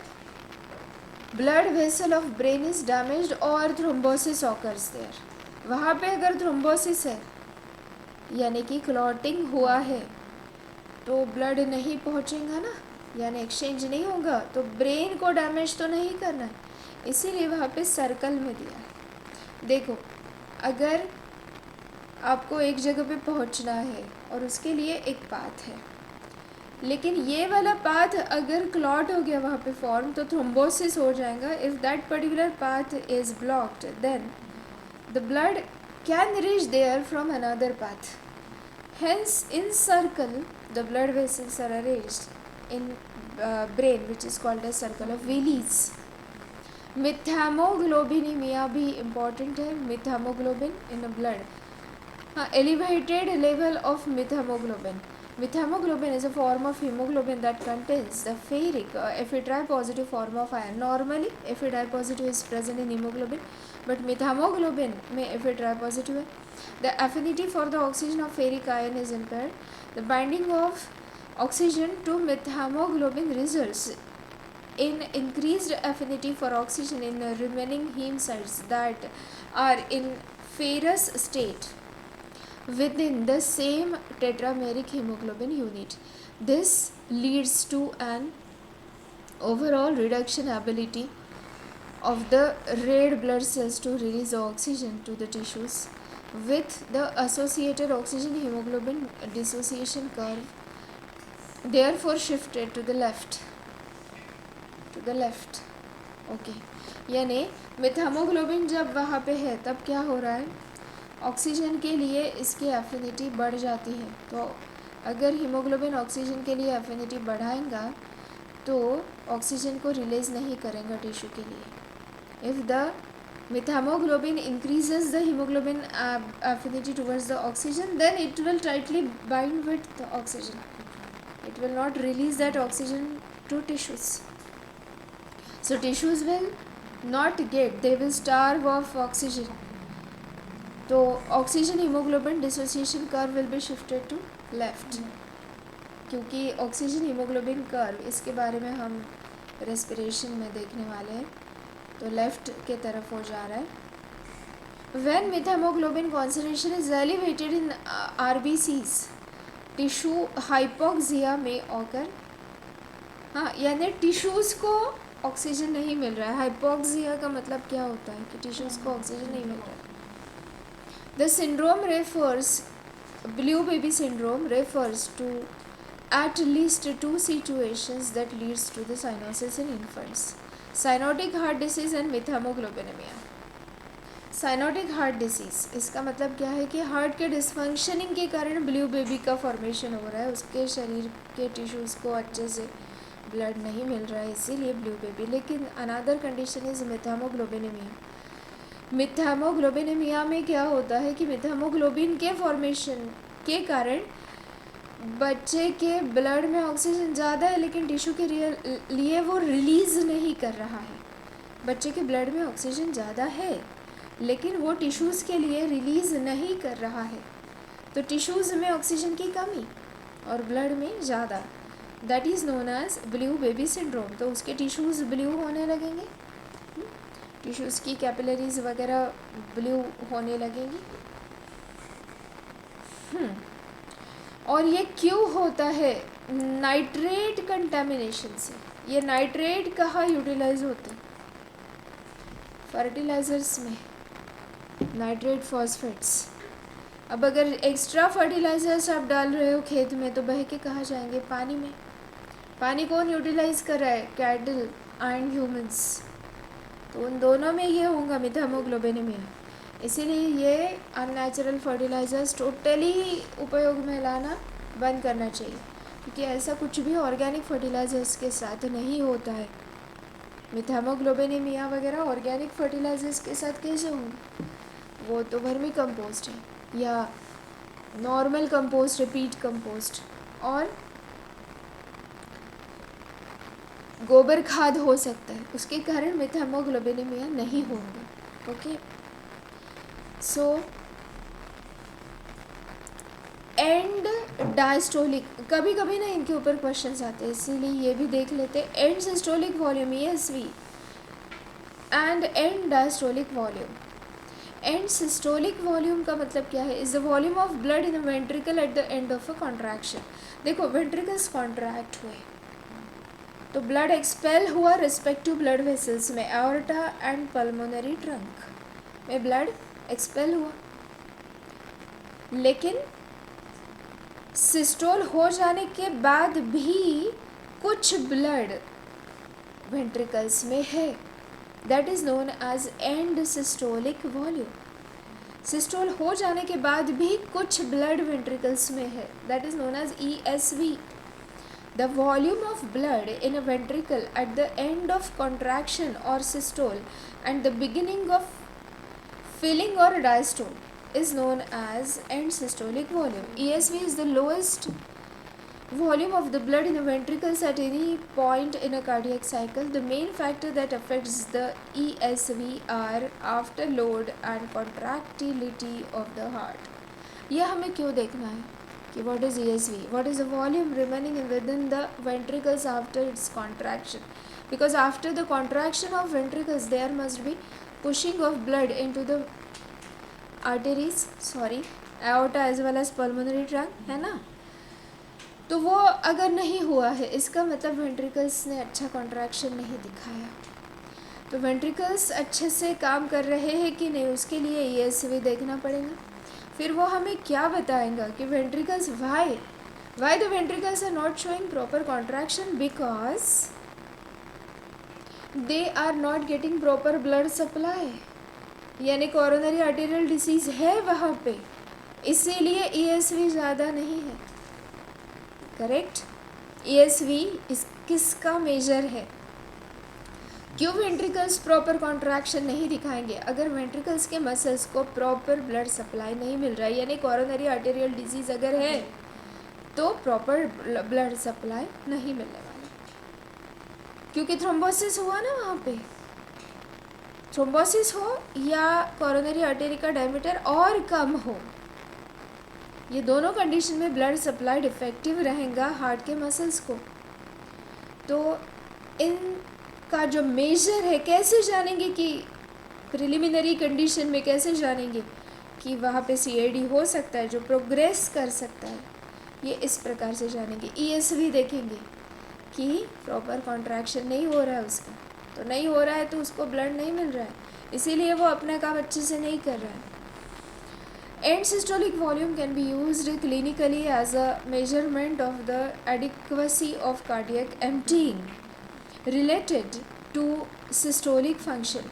blood vessel of brain is damaged और थ्रोम्बोसिस ऑकर्स देयर. वहाँ पे अगर thrombosis है यानी कि clotting हुआ है तो ब्लड नहीं पहुँचेगा ना. यानी एक्सचेंज नहीं होगा तो ब्रेन को डैमेज तो नहीं करना है, इसीलिए वहाँ पे सर्कल में दिया है। देखो, अगर आपको एक जगह पे पहुँचना है और उसके लिए एक पाथ है, लेकिन ये वाला पाथ अगर क्लॉट हो गया वहाँ पे फॉर्म तो थ्रोम्बोसिस हो जाएगा। If that particular path is blocked then the blood can reach there from another path. Hence in circle the blood vessels are arranged in brain which is called as circle of Willis. Methaemoglobinaemia भी important है। Methaemoglobin in the blood, हाँ, elevated level of methemoglobin. Methemoglobin is a form of hemoglobin that contains the ferric Fe positive form of iron. Normally Fe positive is present in hemoglobin, but methemoglobin में Fe positive है. The affinity for the oxygen of ferric iron is impaired. The binding of oxygen to methemoglobin results in increased affinity for oxygen in the remaining heme cells that are in ferrous state within the same tetrameric hemoglobin unit. This leads to an overall reduction ability of the red blood cells to release oxygen to the tissues, with the associated oxygen hemoglobin dissociation curve therefore shifted to the left. Okay, यानी मेथामोग्लोबिन जब वहाँ पे है तब क्या हो रहा है, ऑक्सीजन के लिए इसकी एफिनिटी बढ़ जाती है। तो अगर हीमोग्लोबिन ऑक्सीजन के लिए एफिनिटी बढ़ाएगा तो ऑक्सीजन को रिलीज़ नहीं करेगा टिश्यू के लिए। If the methaemoglobin increases the hemoglobin affinity towards the oxygen, then it will tightly bind with the oxygen. It will not release that oxygen to tissues. So tissues will not get, they will starve of oxygen. तो oxygen haemoglobin dissociation curve will be shifted to left, क्योंकि oxygen haemoglobin curve इसके बारे में हम respiration में देखने वाले हैं, तो लेफ्ट के तरफ हो जा रहा है। When methaemoglobin concentration is elevated in RBCs tissue hypoxia में ऑकर, हाँ, यानी टिश्यूज़ को ऑक्सीजन नहीं मिल रहा है। हाइपोक्सिया का मतलब क्या होता है कि टिश्यूज़ को ऑक्सीजन नहीं मिल रहा है। The syndrome refers, blue baby syndrome refers to at least two situations that leads to the cyanosis in infants: cyanotic heart disease and methemoglobinemia. Cyanotic heart disease, इसका मतलब क्या है कि हार्ट के डिसफंक्शनिंग के कारण ब्लू बेबी का formation हो रहा है, उसके शरीर के टिश्यूज़ को अच्छे से ब्लड नहीं मिल रहा है, इसीलिए ब्लू बेबी। लेकिन अनदर कंडीशन इज़ मेथेमोग्लोबिनेमिया। मिथैमोग्लोबिनेमिया में क्या होता है कि मिथैमोग्लोबिन के फॉर्मेशन के कारण बच्चे के ब्लड में ऑक्सीजन ज़्यादा है लेकिन टिश्यू के लिए वो रिलीज़ नहीं कर रहा है। बच्चे के ब्लड में ऑक्सीजन ज़्यादा है लेकिन वो टिश्यूज़ के लिए रिलीज़ नहीं कर रहा है, तो टिश्यूज़ में ऑक्सीजन की कमी और ब्लड में ज़्यादा, that is known as blue baby syndrome. तो उसके टिश्यूज़ ब्लू होने लगेंगे, टिश्यूज़ की कैपिलरीज वगैरह ब्लू होने लगेंगी। और ये क्यों होता है? नाइट्रेट कंटामिनेशन से। ये नाइट्रेट कहाँ यूटिलाइज होते हैं? फर्टिलाइज़र्स में, नाइट्रेट फॉस्फेट्स। अब अगर एक्स्ट्रा फर्टिलाइज़र्स आप डाल रहे हो खेत में तो बह के कहाँ जाएंगे? पानी में। पानी कौन यूटिलाइज कर रहा है? Cattle and humans. तो उन दोनों में ये होगा मेथेमोग्लोबिनेमिया। इसीलिए ये अननेचुरल फर्टिलाइज़र्स टोटली उपयोग में लाना बंद करना चाहिए, क्योंकि ऐसा कुछ भी ऑर्गेनिक फर्टिलाइज़र्स के साथ नहीं होता है। मेथेमोग्लोबिनेमिया वगैरह ऑर्गेनिक फर्टिलाइज़र्स के साथ कैसे होंगे? वो तो वर्मी कंपोस्ट है या नॉर्मल कंपोस्ट है, पीट कंपोस्ट और गोबर खाद हो सकता है, उसके कारण मेथेमोग्लोबिनेमिया नहीं होंगे। ओके, सो एंड डायस्टोलिक, कभी कभी ना इनके ऊपर क्वेश्चंस आते हैं, इसीलिए ये भी देख लेते हैं। And systolic volume ESV and and diastolic volume. And systolic volume का मतलब क्या है? Is the volume of blood in ventricle at the end of a contraction. देखो, वेंट्रिकल्स कॉन्ट्रैक्ट हुए तो ब्लड एक्सपेल हुआ रिस्पेक्टिव ब्लड वेसल्स में, aorta and pulmonary trunk में ब्लड एक्सपेल हुआ, लेकिन सिस्टोल हो जाने के बाद भी कुछ ब्लड वेंट्रिकल्स में है, that is known as end systolic volume. Systole हो जाने के बाद भी कुछ ब्लड वेंट्रिकल्स में है, that is known as ESV। The volume of blood in a ventricle at the end of contraction और systole and the beginning of filling or diastole is known as end systolic volume. ESV is the lowest volume of the blood in the ventricles at any point in a cardiac cycle. The main factor that affects the ESV are afterload and contractility of the heart. यह हमें क्यों देखना है कि what is ESV? What is the volume remaining within the ventricles after its contraction? Because after the contraction of ventricles there must be pushing of blood into the arteries, aorta as well as pulmonary trunk, है ना। तो वो अगर नहीं हुआ है, इसका मतलब वेंट्रिकल्स ने अच्छा कॉन्ट्रैक्शन नहीं दिखाया। तो वेंट्रिकल्स अच्छे से काम कर रहे हैं कि नहीं, उसके लिए ESV देखना पड़ेगा। फिर वो हमें क्या बताएगा कि ventricles why the ventricles are not showing proper contraction, because they are not getting proper blood supply, यानी कोरोनरी आर्टेरियल डिसीज़ है वहाँ पे, इसीलिए ESV ज़्यादा नहीं है। करेक्ट। ESV किसका मेजर है? क्यों वेंट्रिकल्स प्रॉपर कॉन्ट्रैक्शन नहीं दिखाएंगे? अगर वेंट्रिकल्स के मसल्स को प्रॉपर ब्लड सप्लाई नहीं मिल रहा है, यानी कोरोनरी आर्टेरियल डिसीज़ अगर है तो प्रॉपर ब्लड सप्लाई नहीं मिलने वाला, क्योंकि थ्रोम्बोसिस हुआ ना वहाँ पे। थ्रोम्बोसिस हो या कोरोनरी आर्टरी का डायमीटर और कम हो, ये दोनों कंडीशन में ब्लड सप्लाई डिफेक्टिव रहेगा हार्ट के मसल्स को। तो इनका जो मेजर है, कैसे जानेंगे कि प्रिलिमिनरी कंडीशन में कैसे जानेंगे कि वहाँ पे CAD हो सकता है जो प्रोग्रेस कर सकता है, ये इस प्रकार से जानेंगे। ESV देखेंगे कि प्रॉपर कॉन्ट्रैक्शन नहीं हो रहा है उसका, तो नहीं हो रहा है तो उसको ब्लड नहीं मिल रहा है, इसीलिए वो अपना काम अच्छे से नहीं कर रहा है। End systolic volume can be used clinically as a measurement of the adequacy of cardiac emptying related to systolic function,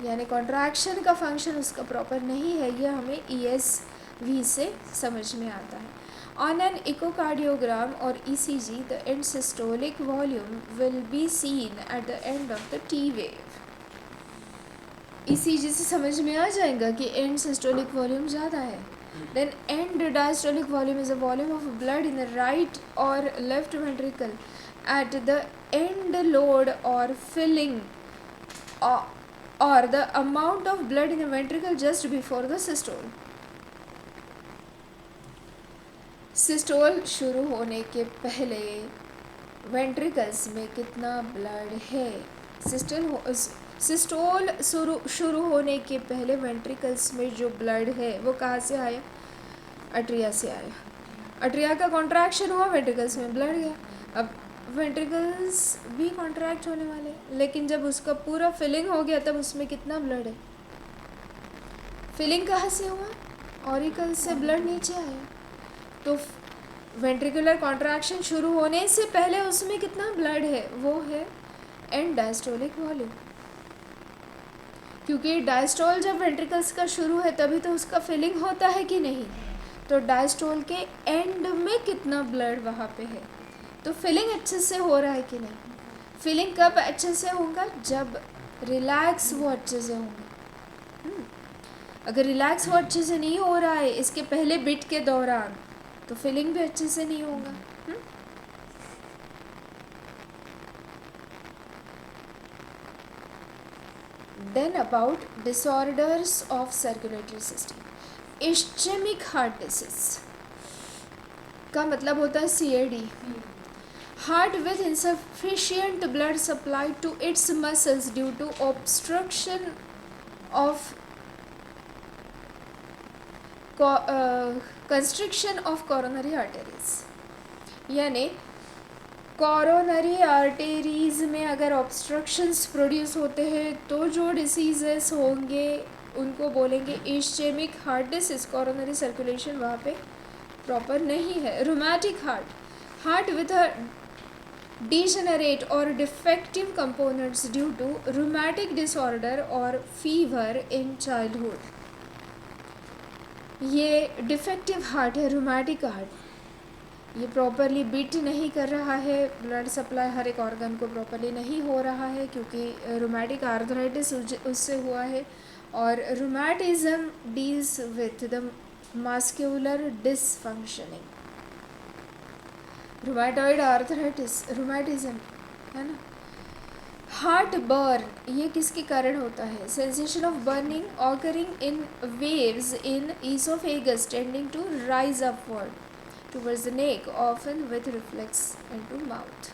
यानी कॉन्ट्रैक्शन का फंक्शन उसका प्रॉपर नहीं है, यह हमें ESV से समझ में आता है। On an echocardiogram or ECG, the end systolic volume will be seen at the end of the T wave. ECG से समझ में आ जाएगा कि end systolic volume ज़्यादा है। Then end diastolic volume is a volume of blood in the right or left ventricle at the end load or filling or the amount of blood in the ventricle just before the systole. Systole शुरू होने के पहले ventricles में कितना blood है? Systole शुरू होने के पहले वेंट्रिकल्स में जो ब्लड है वो कहाँ से आया? अट्रिया से आया। अट्रिया का कॉन्ट्रैक्शन हुआ, वेंट्रिकल्स में ब्लड गया। अब वेंट्रिकल्स भी कॉन्ट्रैक्ट होने वाले, लेकिन जब उसका पूरा फिलिंग हो गया तब उसमें कितना ब्लड है? फिलिंग कहाँ से हुआ? ऑरिकल से ब्लड नीचे आया। तो वेंट्रिकुलर कॉन्ट्रैक्शन शुरू होने से पहले उसमें कितना ब्लड है? वो है एंड डायस्टोलिक वॉल्यूम, क्योंकि डायस्टोल जब वेंट्रिकल्स का शुरू है तभी तो उसका फिलिंग होता है कि नहीं। तो डायस्टोल के एंड में कितना ब्लड वहाँ पे है, तो फिलिंग अच्छे से हो रहा है कि नहीं। फिलिंग कब अच्छे से होगा? जब रिलैक्स वो अच्छे से होंगे। अगर रिलैक्स वो अच्छे से नहीं हो रहा है इसके पहले बिट के दौरान, तो फिलिंग भी अच्छे से नहीं होगा। Then about disorders of circulatory system, ischaemic heart disease का मतलब होता है CAD, heart with insufficient blood supply to its muscles due to obstruction of constriction of coronary arteries, यानी कॉरोनरी आर्टेरीज में अगर ऑब्स्ट्रक्शंस प्रोड्यूस होते हैं तो जो डिसीजेस होंगे उनको बोलेंगे इश्चेमिक हार्ट डिसीज। कॉरोनरी सर्कुलेशन वहाँ पे प्रॉपर नहीं है। Rheumatic heart with a degenerate or defective components due to rheumatic disorder or fever in childhood। ये डिफेक्टिव हार्ट है, रूमेटिक हार्ट, ये प्रॉपरली बीट नहीं कर रहा है, ब्लड सप्लाई हर एक ऑर्गन को प्रॉपरली नहीं हो रहा है क्योंकि रूमेटिक आर्थराइटिस उससे हुआ है। और rheumatism deals with the muscular dysfunctioning. Rheumatoid arthritis rheumatism है ना। हार्ट बर्न ये किसके कारण होता है? Sensation of burning occurring in waves in oesophagus tending to rise upward towards the neck, often with reflex into mouth।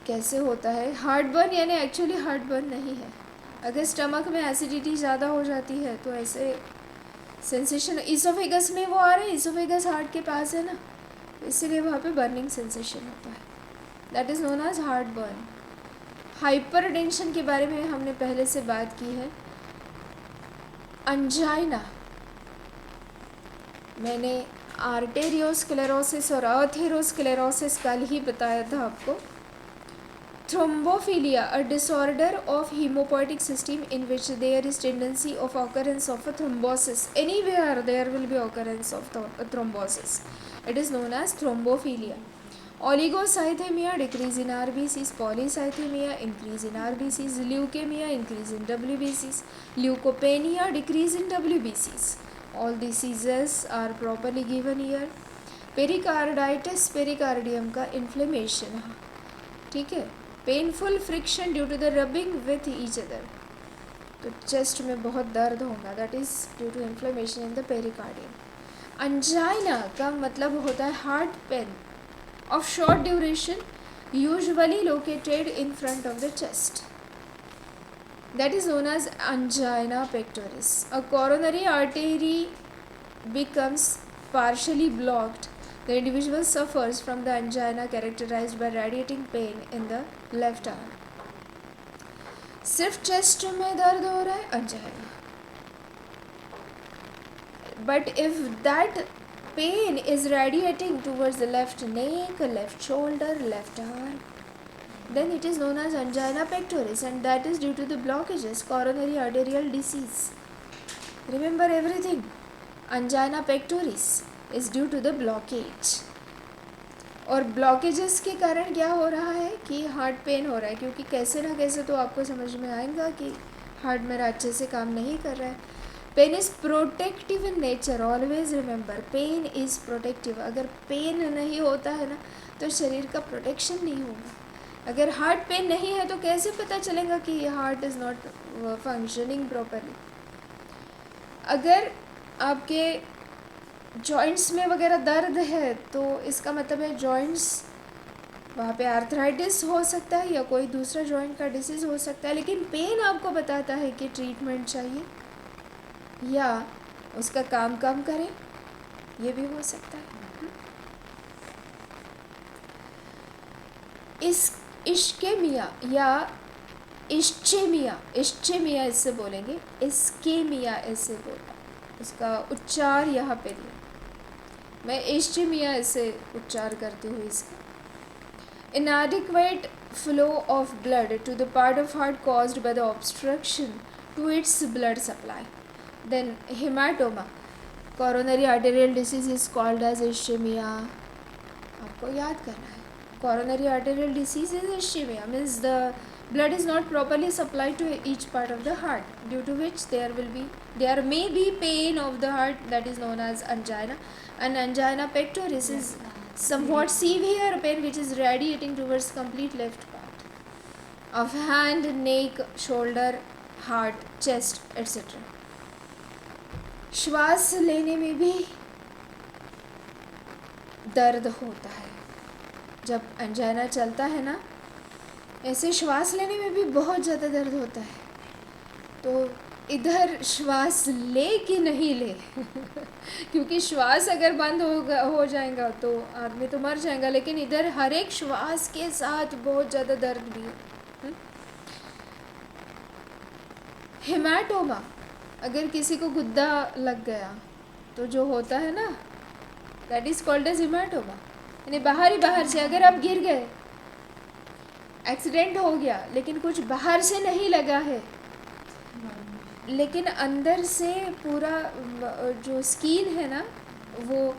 कैसे होता है हार्ट बर्न? यानी एक्चुअली हार्ट बर्न नहीं है। अगर स्टमक में एसिडिटी ज़्यादा हो जाती है तो ऐसे सेंसेशन ईसोफेगस में वो आ रहे हैं, ईसोफेगस हार्ट के पास है ना, इसीलिए वहाँ पे बर्निंग सेंसेशन होता है। That is known as heartburn. Hypertension के बारे में हमने पहले से बात की है। अंजाइना, मैंने आर्टेरियोस्क्लेरोसिस और अथेरोस्क्लेरोसिस कल ही बताया था आपको। Thrombophilia, a disorder of hemopoietic system in which there is tendency of occurrence of a thrombosis। Anywhere there will be occurrence of thrombosis, it is known as thrombophilia। Oligocythemia, decrease in RBCs। Polycythemia, increase in RBCs। Leukemia, increase in WBCs। Leukopenia, decrease in WBCs। All diseases are properly given here। Pericarditis, pericardium का inflammation, ठीक है। Painful friction due to the rubbing with each other, तो chest में बहुत दर्द होगा, that is due to inflammation in the pericardium. Angina का मतलब होता है heart pain of short duration, usually located in front of the chest, that is known as angina pectoris। A coronary artery becomes partially blocked, the individual suffers from the angina characterized by radiating pain in the left arm। सिर्फ chest में दर्द हो रहा है, angina. But if that pain is radiating towards the left neck, left shoulder, left arm, then it is known as angina pectoris, and that is due to the blockages, coronary arterial disease। Remember everything, angina pectoris is due to the blockage। और blockages के कारण क्या हो रहा है कि heart pen हो रहा है, क्योंकि कैसे ना कैसे तो आपको समझ में आएगा कि हार्ट मेरा अच्छे से काम नहीं कर रहा है। Pain is protective in nature, always remember pain is protective. अगर पेन नहीं होता है ना तो शरीर का प्रोटेक्शन नहीं होगा। अगर हार्ट पेन नहीं है तो कैसे पता चलेगा कि heart is not functioning properly. अगर आपके जॉइंट्स में वगैरह दर्द है तो इसका मतलब है जॉइंट्स, वहाँ पे आर्थराइटिस हो सकता है या कोई दूसरा जॉइंट का डिसीज़ हो सकता है, लेकिन पेन आपको बताता है कि ट्रीटमेंट चाहिए या उसका काम कम करें, ये भी हो सकता है। इस इश्केमिया या इश्चेमिया, इश्चेमिया इससे बोलेंगे, इस्केमिया ऐसे बोलना, उसका उच्चार यहाँ पे दिया, मैं इश्चेमिया ऐसे उच्चार करती हूँ इसका। inadequate flow of blood to the part of heart caused by the obstruction to its blood supply, then hematoma, coronary arterial disease is called as ischemia। आपको याद करना है, coronary arterial disease is ischemia, means the blood is not properly supplied to each part of the heart, due to which there may be pain of the heart, that is known as angina। And angina pectoris is somewhat severe pain which is radiating towards complete left part of hand, neck, shoulder, heart, chest, etc। श्वास लेने में भी दर्द होता है जब angina चलता है ना, ऐसे श्वास लेने में भी बहुत ज़्यादा दर्द होता है। तो इधर श्वास ले कि नहीं ले क्योंकि श्वास अगर बंद हो जाएगा तो आदमी तो मर जाएगा, लेकिन इधर हर एक श्वास के साथ बहुत ज़्यादा दर्द भी है। हेमाटोमा, अगर किसी को गुद्दा लग गया तो जो होता है ना, that is called as haematoma. यानी बाहर ही बाहर से अगर आप गिर गए, एक्सीडेंट हो गया, लेकिन कुछ बाहर से नहीं लगा है, लेकिन अंदर से पूरा जो स्किन है ना वो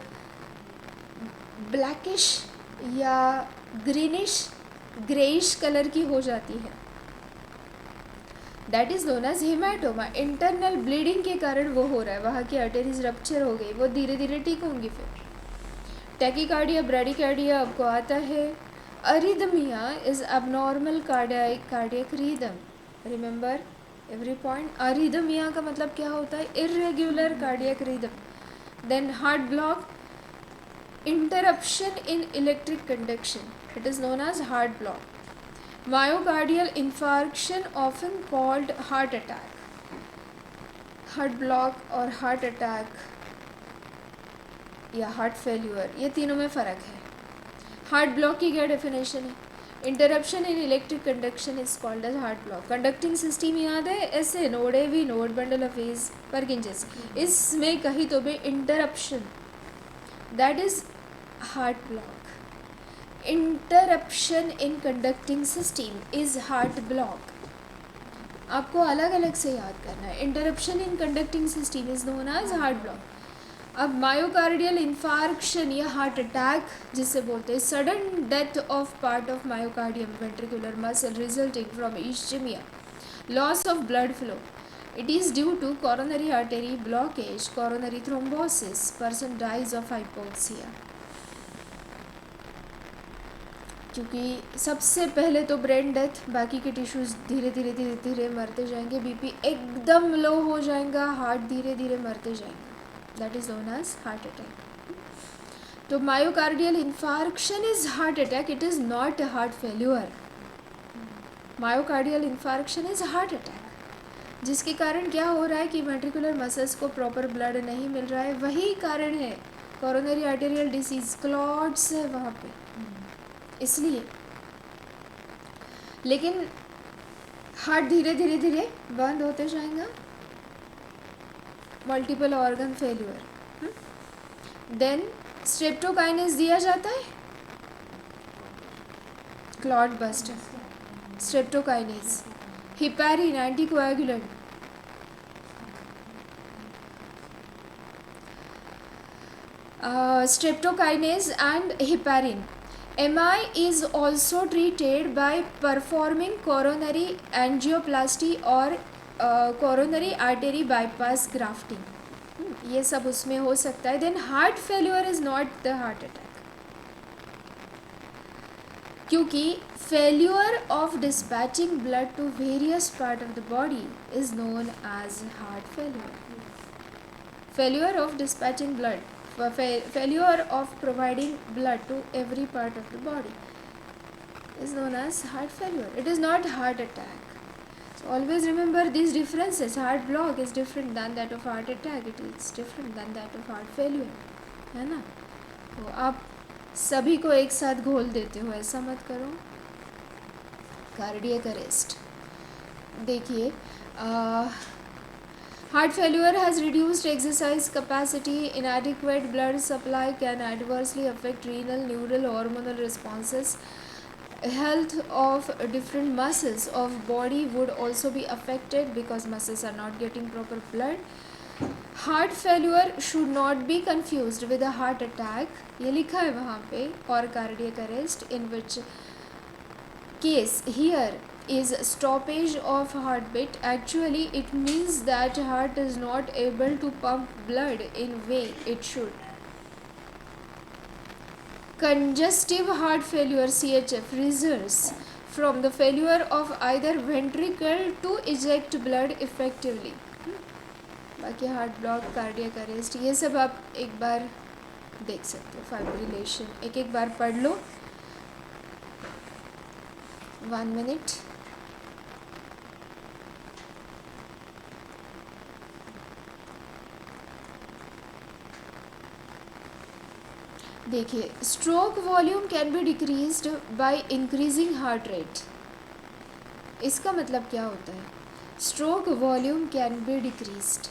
ब्लैकिश या ग्रीनिश ग्रेइश कलर की हो जाती है, that is known as haematoma. Internal bleeding के कारण वो हो रहा है, वहाँ की आर्टरीज रप्चर हो गई, वो धीरे धीरे ठीक होंगी। फिर टैकीकार्डिया, ब्रैडीकार्डिया आपको आता है। Arrhythmia is abnormal cardiac rhythm, remember every point. Arrhythmia का मतलब क्या होता है? Irregular cardiac rhythm. Then heart block, interruption in electric conduction, it is known as heart block. Myocardial infarction often called heart attack. Heart block और heart attack या heart failure, ये तीनों में फ़र्क है। हार्ट ब्लॉक की क्या डेफिनेशन है? Interruption in electric conduction is called as heart block. Conducting system याद है, ऐसे node A V node bundle of as Purkinje's, इसमें कहीं तो भी interruption, that is heart block. Interruption in conducting system is heart block. आपको अलग अलग से याद करना है। Interruption in conducting system is known as heart block. अब मायोकार्डियल इंफार्क्शन या हार्ट अटैक जिसे बोलते हैं, sudden death of part of myocardium ventricular muscle resulting from ischaemia, loss of blood flow, it is due to coronary artery blockage, coronary thrombosis, person dies of hypoxia. क्योंकि सबसे पहले तो brain death, बाकी के tissues धीरे धीरे धीरे धीरे मरते जाएंगे, बीपी एकदम लो हो जाएगा, हार्ट धीरे धीरे मरते जाएंगे, that is known as heart attack. तो myocardial infarction is heart attack, it is not a heart failure. Myocardial infarction is heart attack, जिसके कारण क्या हो रहा है कि वेंट्रिकुलर मसल्स को प्रॉपर ब्लड नहीं मिल रहा है, वही कारण है कोरोनरी आर्टेरियल डिसीज, क्लॉट्स है वहाँ पे, इसलिए। लेकिन हार्ट धीरे धीरे धीरे बंद होते जाएगा, multiple organ failure. Then streptokinase दिया जाता है, clot buster, streptokinase, heparin anticoagulant, streptokinase and heparin. MI is also treated by performing coronary angioplasty or coronary artery bypass grafting. ये सब उसमें हो सकता है. Then heart failure is not the heart attack, क्योंकि failure of dispatching blood to various part of the body is known as heart failure. Failure of dispatching blood, failure of providing blood to every part of the body is known as heart failure. It is not heart attack. So always remember these differences. Heart block is different than that of heart attack. It is different than that of heart failure, है ना. तो आप सभी को एक साथ घोल देते हो, ऐसा मत करो. कार्डियक अरेस्ट देखिए, heart failure has reduced exercise capacity. Inadequate blood supply can adversely affect renal, neural, hormonal responses. Health of different muscles of body would also be affected because muscles are not getting proper blood. Heart failure should not be confused with a heart attack. ये लिखा है वहाँ पे, or cardiac arrest, in which case here is stoppage of heartbeat. Actually it means that heart is not able to pump blood in way it should. Congestive heart failure CHF results from the failure of either ventricle to eject blood effectively. बाकी heart block, cardiac arrest, ये सब आप एक बार देख सकते हो. Fibrillation एक एक बार पढ़ लो. 1 minute. देखिए, stroke volume can B decreased by increasing heart rate. इसका मतलब क्या होता है? Stroke volume can B decreased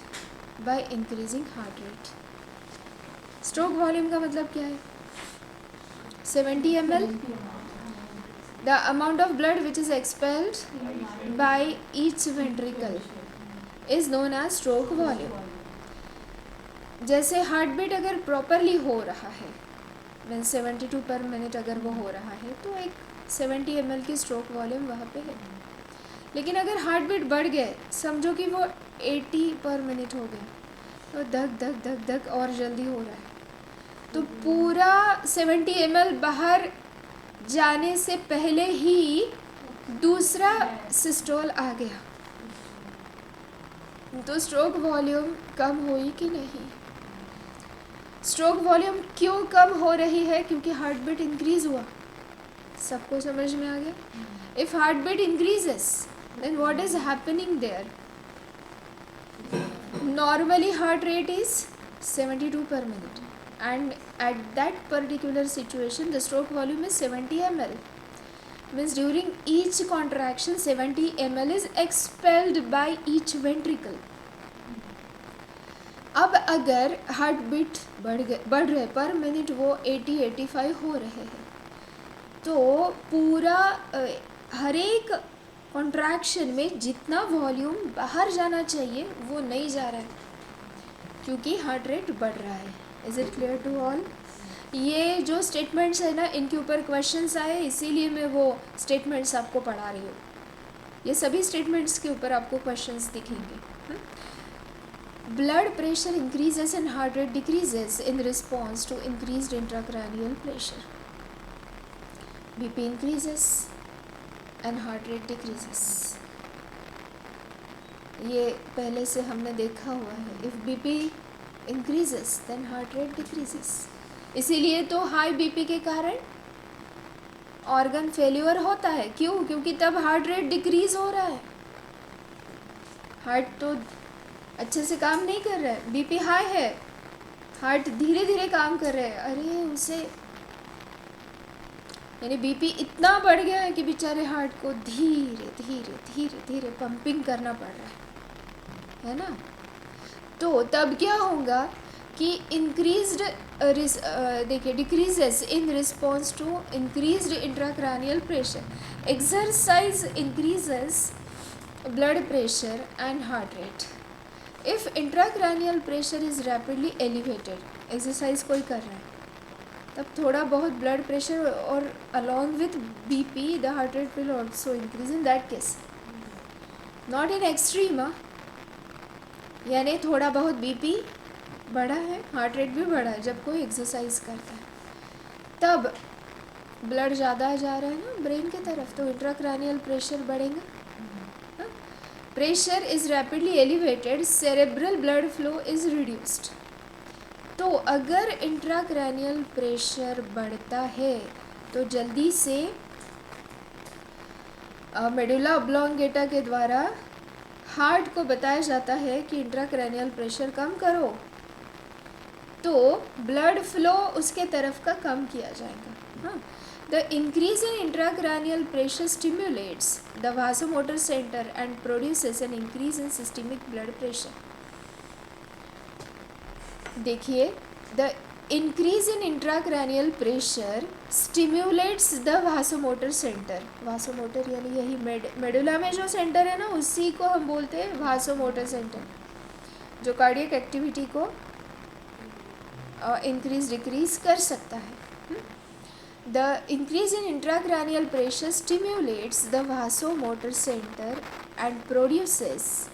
by increasing heart rate. Stroke volume का मतलब क्या है? 70 ml, the amount of blood which is expelled by each ventricle is known as stroke volume. जैसे हार्ट बीट अगर प्रॉपरली हो रहा है, मीन 72 पर मिनट अगर वो हो रहा है, तो एक 70 ml की स्ट्रोक वॉल्यूम वहाँ पे है। लेकिन अगर हार्ट बीट बढ़ गए, समझो कि वो 80 पर मिनट हो गए, तो धक धक धक धक और जल्दी हो रहा है, तो पूरा 70 ml बाहर जाने से पहले ही दूसरा सिस्टोल आ गया, तो स्ट्रोक वॉल्यूम कम हुई कि नहीं? स्ट्रोक वॉल्यूम क्यों कम हो रही है? क्योंकि हार्ट बीट इंक्रीज हुआ। सबको समझ में आ गया? If heartbeat increases, then what is happening there? Normally heart rate is 72 per minute, and at that particular situation the stroke volume is 70 ml. Means during each contraction 70 ml is expelled by each ventricle. अब अगर heart beat बढ़ रहे पर minute, वो 80-85 हो रहे हैं, तो पूरा हर एक कॉन्ट्रैक्शन में जितना वॉल्यूम बाहर जाना चाहिए वो नहीं जा रहा है, क्योंकि हार्ट रेट बढ़ रहा है। Is it clear to all? ये जो स्टेटमेंट्स है ना, इनके ऊपर क्वेश्चंस आए, इसीलिए मैं वो स्टेटमेंट्स आपको पढ़ा रही हूँ। ये सभी स्टेटमेंट्स के ऊपर आपको क्वेश्चंस दिखेंगे। Blood pressure increases and heart rate decreases in response to increased intracranial pressure. BP increases and heart rate decreases. ये पहले से हमने देखा हुआ है। If BP increases then heart rate decreases. इसीलिए तो हाई बीपी के कारण ऑर्गन फेल्यूर होता है। क्यों? क्योंकि तब हार्ट रेट डिक्रीज हो रहा है, हार्ट तो अच्छे से काम नहीं कर रहा है, बीपी हाई है, हार्ट धीरे धीरे काम कर रहा है। अरे उसे यानी बीपी इतना बढ़ गया है कि बेचारे हार्ट को धीरे धीरे धीरे धीरे पंपिंग करना पड़ रहा है ना। तो तब क्या होगा कि इंक्रीज्ड देखिए decreases in response to increased intracranial pressure. Exercise increases blood pressure and heart rate. If intracranial pressure is rapidly elevated, exercise कोई कर रहा है, तब थोड़ा बहुत ब्लड प्रेशर और along with BP the heart rate will also increase in that case, not in extreme. यानी थोड़ा बहुत बीपी बढ़ा है, हार्ट रेट भी बढ़ा है जब कोई एक्सरसाइज करता है, तब ब्लड ज़्यादा जा रहा है ना ब्रेन की तरफ, तो इंट्राक्रैनियल प्रेशर बढ़ेगा। Pressure is rapidly elevated, cerebral blood flow is reduced. तो अगर इंट्राक्रैनियल प्रेशर बढ़ता है तो जल्दी से मेडुला ऑब्लोंगेटा के द्वारा हार्ट को बताया जाता है कि इंट्राक्रैनियल प्रेशर कम करो, तो ब्लड फ्लो उसके तरफ का कम किया जाएगा। हाँ, the increase in intracranial pressure stimulates the vasomotor centre and produces an increase in systemic blood pressure. देखिए, the increase in intracranial pressure stimulates the vasomotor centre. Vasomotor यानी यही मेडुला में जो सेंटर है ना, उसी को हम बोलते हैं वासोमोटर सेंटर, जो कार्डियक एक्टिविटी को इंक्रीज डिक्रीज कर सकता है। The increase in intracranial pressure stimulates the vasomotor centre and produces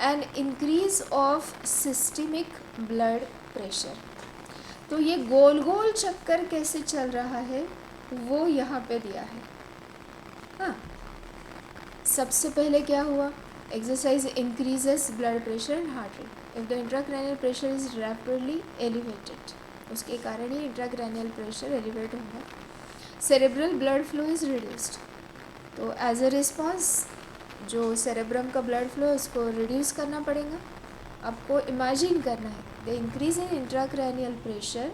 an increase of systemic blood pressure. तो ये गोल गोल चक्कर कैसे चल रहा है वो यहाँ पे दिया है। हाँ, सबसे पहले क्या हुआ? Exercise increases blood pressure and heart rate. If the intracranial pressure is rapidly elevated, उसके कारण ही इंट्राक्रैनियल प्रेशर एलिवेट होगा। Cerebral blood flow is reduced, तो एज अ रिस्पॉन्स जो सेरेब्रम का ब्लड फ्लो है उसको रिड्यूस करना पड़ेगा। आपको इमेजिन करना है the increase in intracranial pressure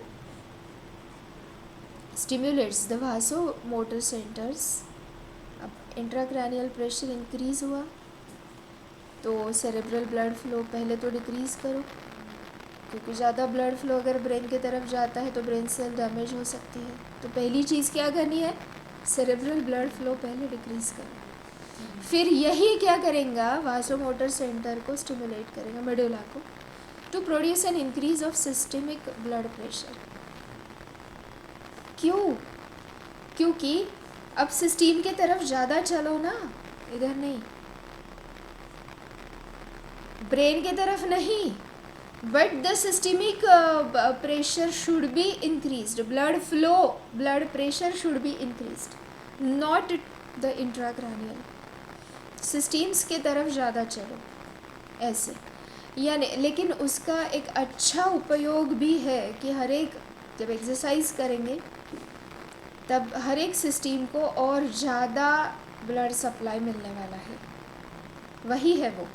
stimulates the vasomotor centres. अब इंट्राक्रैनियल प्रेशर इंक्रीज़ हुआ तो सेरेब्रल ब्लड फ्लो पहले तो डिक्रीज़ करो, क्योंकि ज़्यादा ब्लड फ्लो अगर ब्रेन की तरफ जाता है तो ब्रेन सेल डैमेज हो सकती है। तो पहली चीज़ क्या करनी है, सेरेब्रल ब्लड फ्लो पहले डिक्रीज़ करो। फिर यही क्या करेगा, वासोमोटर सेंटर को स्टिमुलेट करेगा, मेडुला को, to produce an increase of systemic blood pressure. क्यों? क्योंकि अब सिस्टीम के तरफ ज़्यादा चलो ना, इधर नहीं, ब्रेन के तरफ नहीं, but the systemic pressure should be increased, blood flow, blood pressure should be increased, not the intracranial. Systems के तरफ ज़्यादा चलो ऐसे, यानी लेकिन उसका एक अच्छा उपयोग भी है कि हर एक, जब एक्सरसाइज करेंगे तब हर एक सिस्टम को और ज़्यादा ब्लड सप्लाई मिलने वाला है, वही है वो।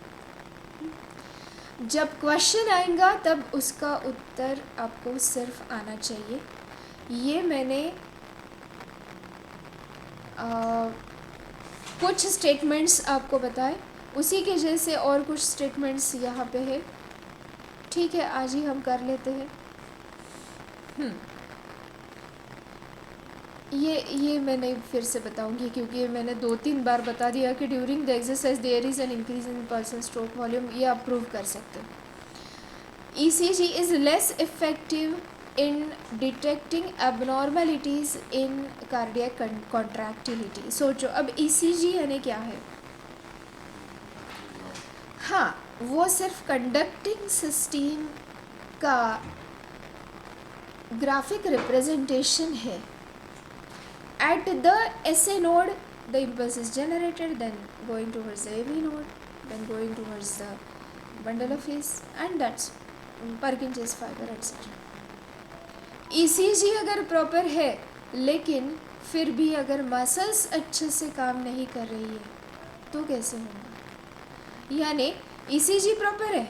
जब क्वेश्चन आएगा तब उसका उत्तर आपको सिर्फ आना चाहिए। ये मैंने कुछ स्टेटमेंट्स आपको बताए, उसी के जैसे और कुछ स्टेटमेंट्स यहाँ पे है। ठीक है, आज ही हम कर लेते हैं। ये मैंने फिर से बताऊंगी, क्योंकि मैंने 2-3 बार बता दिया कि during the exercise there is an increase in person stroke volume. ये आप प्रूव कर सकते हो। ECG is less effective in detecting abnormalities in cardiac contractility. सोचो, अब ECG यानी क्या है? हाँ, वो सिर्फ कंडक्टिंग सिस्टम का ग्राफिक रिप्रेजेंटेशन है। At the SA node, the impulse is generated, then going towards the AV node, then going towards the bundle of his, and that's Purkinje's fiber, etc. ECG अगर proper है, लेकिन फिर भी अगर muscles अच्छे से काम नहीं कर रही है तो कैसे होगा? यानी ECG प्रॉपर है,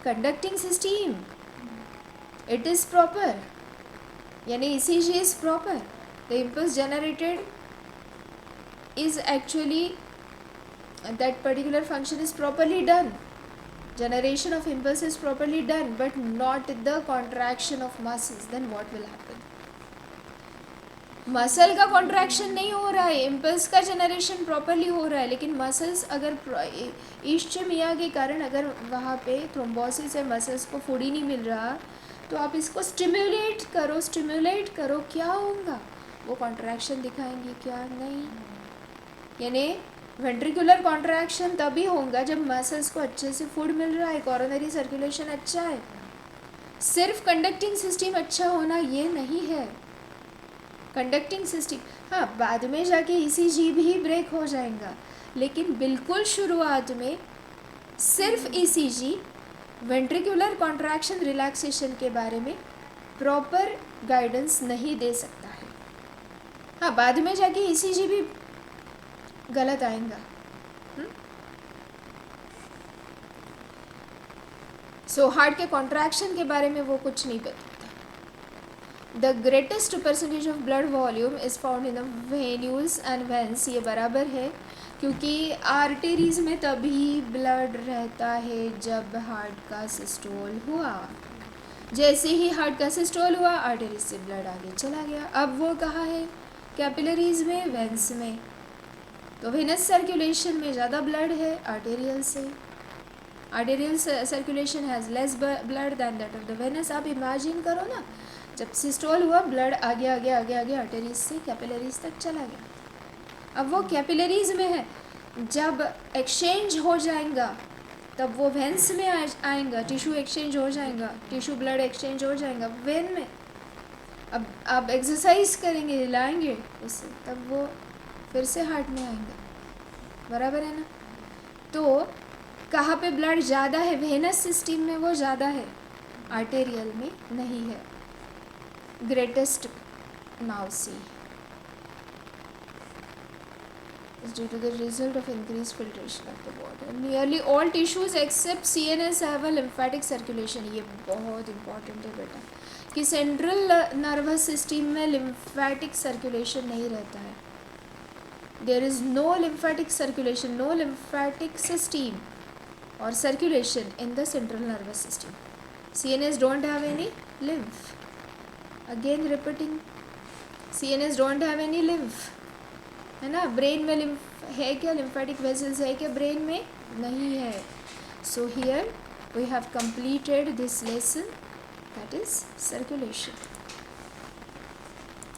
conducting system it is proper, यानी ECG is proper, the impulse generated is actually, that particular function is properly done, generation of impulse is properly done, but not the contraction of muscles. Then what will happen? Muscle का contraction नहीं हो रहा है, impulse का generation properly हो रहा है, लेकिन मसल्स अगर इश्चेमिया के कारण अगर वहाँ पे थ्रोम्बोसिस है, मसल्स को फूड ही नहीं मिल रहा, तो आप इसको स्टिम्युलेट करो, क्या होगा? वो कॉन्ट्रैक्शन दिखाएंगे, क्या नहीं? यानी वेंट्रिकुलर कॉन्ट्रैक्शन तभी होगा जब मसल्स को अच्छे से फूड मिल रहा है, कोरोनरी सर्कुलेशन अच्छा है। सिर्फ कंडक्टिंग सिस्टम अच्छा होना ये नहीं है। कंडक्टिंग सिस्टम, हाँ, बाद में जाके ECG भी ब्रेक हो जाएगा, लेकिन बिल्कुल शुरुआत में सिर्फ ECG वेंट्रिकुलर कॉन्ट्रैक्शन रिलैक्सेशन के बारे में प्रॉपर गाइडेंस नहीं दे सकता है। हाँ, बाद में जाके ECG भी गलत आएगा। सो हार्ट के कॉन्ट्रैक्शन के बारे में वो कुछ नहीं बताता। The greatest percentage of blood volume is found in the venules and veins. ये बराबर है, क्योंकि आर्टेरीज में तभी ब्लड रहता है जब हार्ट का सिस्टोल हुआ। जैसे ही हार्ट का सिस्टोल हुआ, आर्टेरीज से ब्लड आगे चला गया। अब वो कहाँ है? कैपिलरीज में, वेंस में। तो वेनस सर्कुलेशन में ज़्यादा ब्लड है आर्टेरियल से। Arterial circulation has less blood than that of the venous. आप इमेजिन करो ना, जब सिस्टोल हुआ, ब्लड आगे आर्टेरीज से कैपिलरीज तक चला गया। अब वो कैपिलरीज में है, जब एक्सचेंज हो जाएगा तब वो वेंस में आएगा, टिश्यू एक्सचेंज हो जाएगा, टिश्यू ब्लड एक्सचेंज हो जाएगा वेन में। अब आप एक्सरसाइज करेंगे, हिलाएंगे उससे, तब वो फिर से हार्ट में आएंगे, बराबर है ना? तो कहाँ पे ब्लड ज़्यादा है? वेनस सिस्टम में वो ज़्यादा है, आर्टेरियल में नहीं है। Greatest now see, is due to the result of increased filtration of the water. Nearly all tissues except CNS have a lymphatic circulation. ये बहुत important है बेटा कि सेंट्रल नर्वस सिस्टम में lymphatic circulation नहीं रहता है. There is no lymphatic circulation, no lymphatic system or circulation in the central nervous system. CNS don't have any lymph. Again repeating, CNS don't have any lymph. है ना. Brain में lymph है क्या, lymphatic vessels है क्या brain में, नहीं है. So here we have completed this lesson, that is circulation.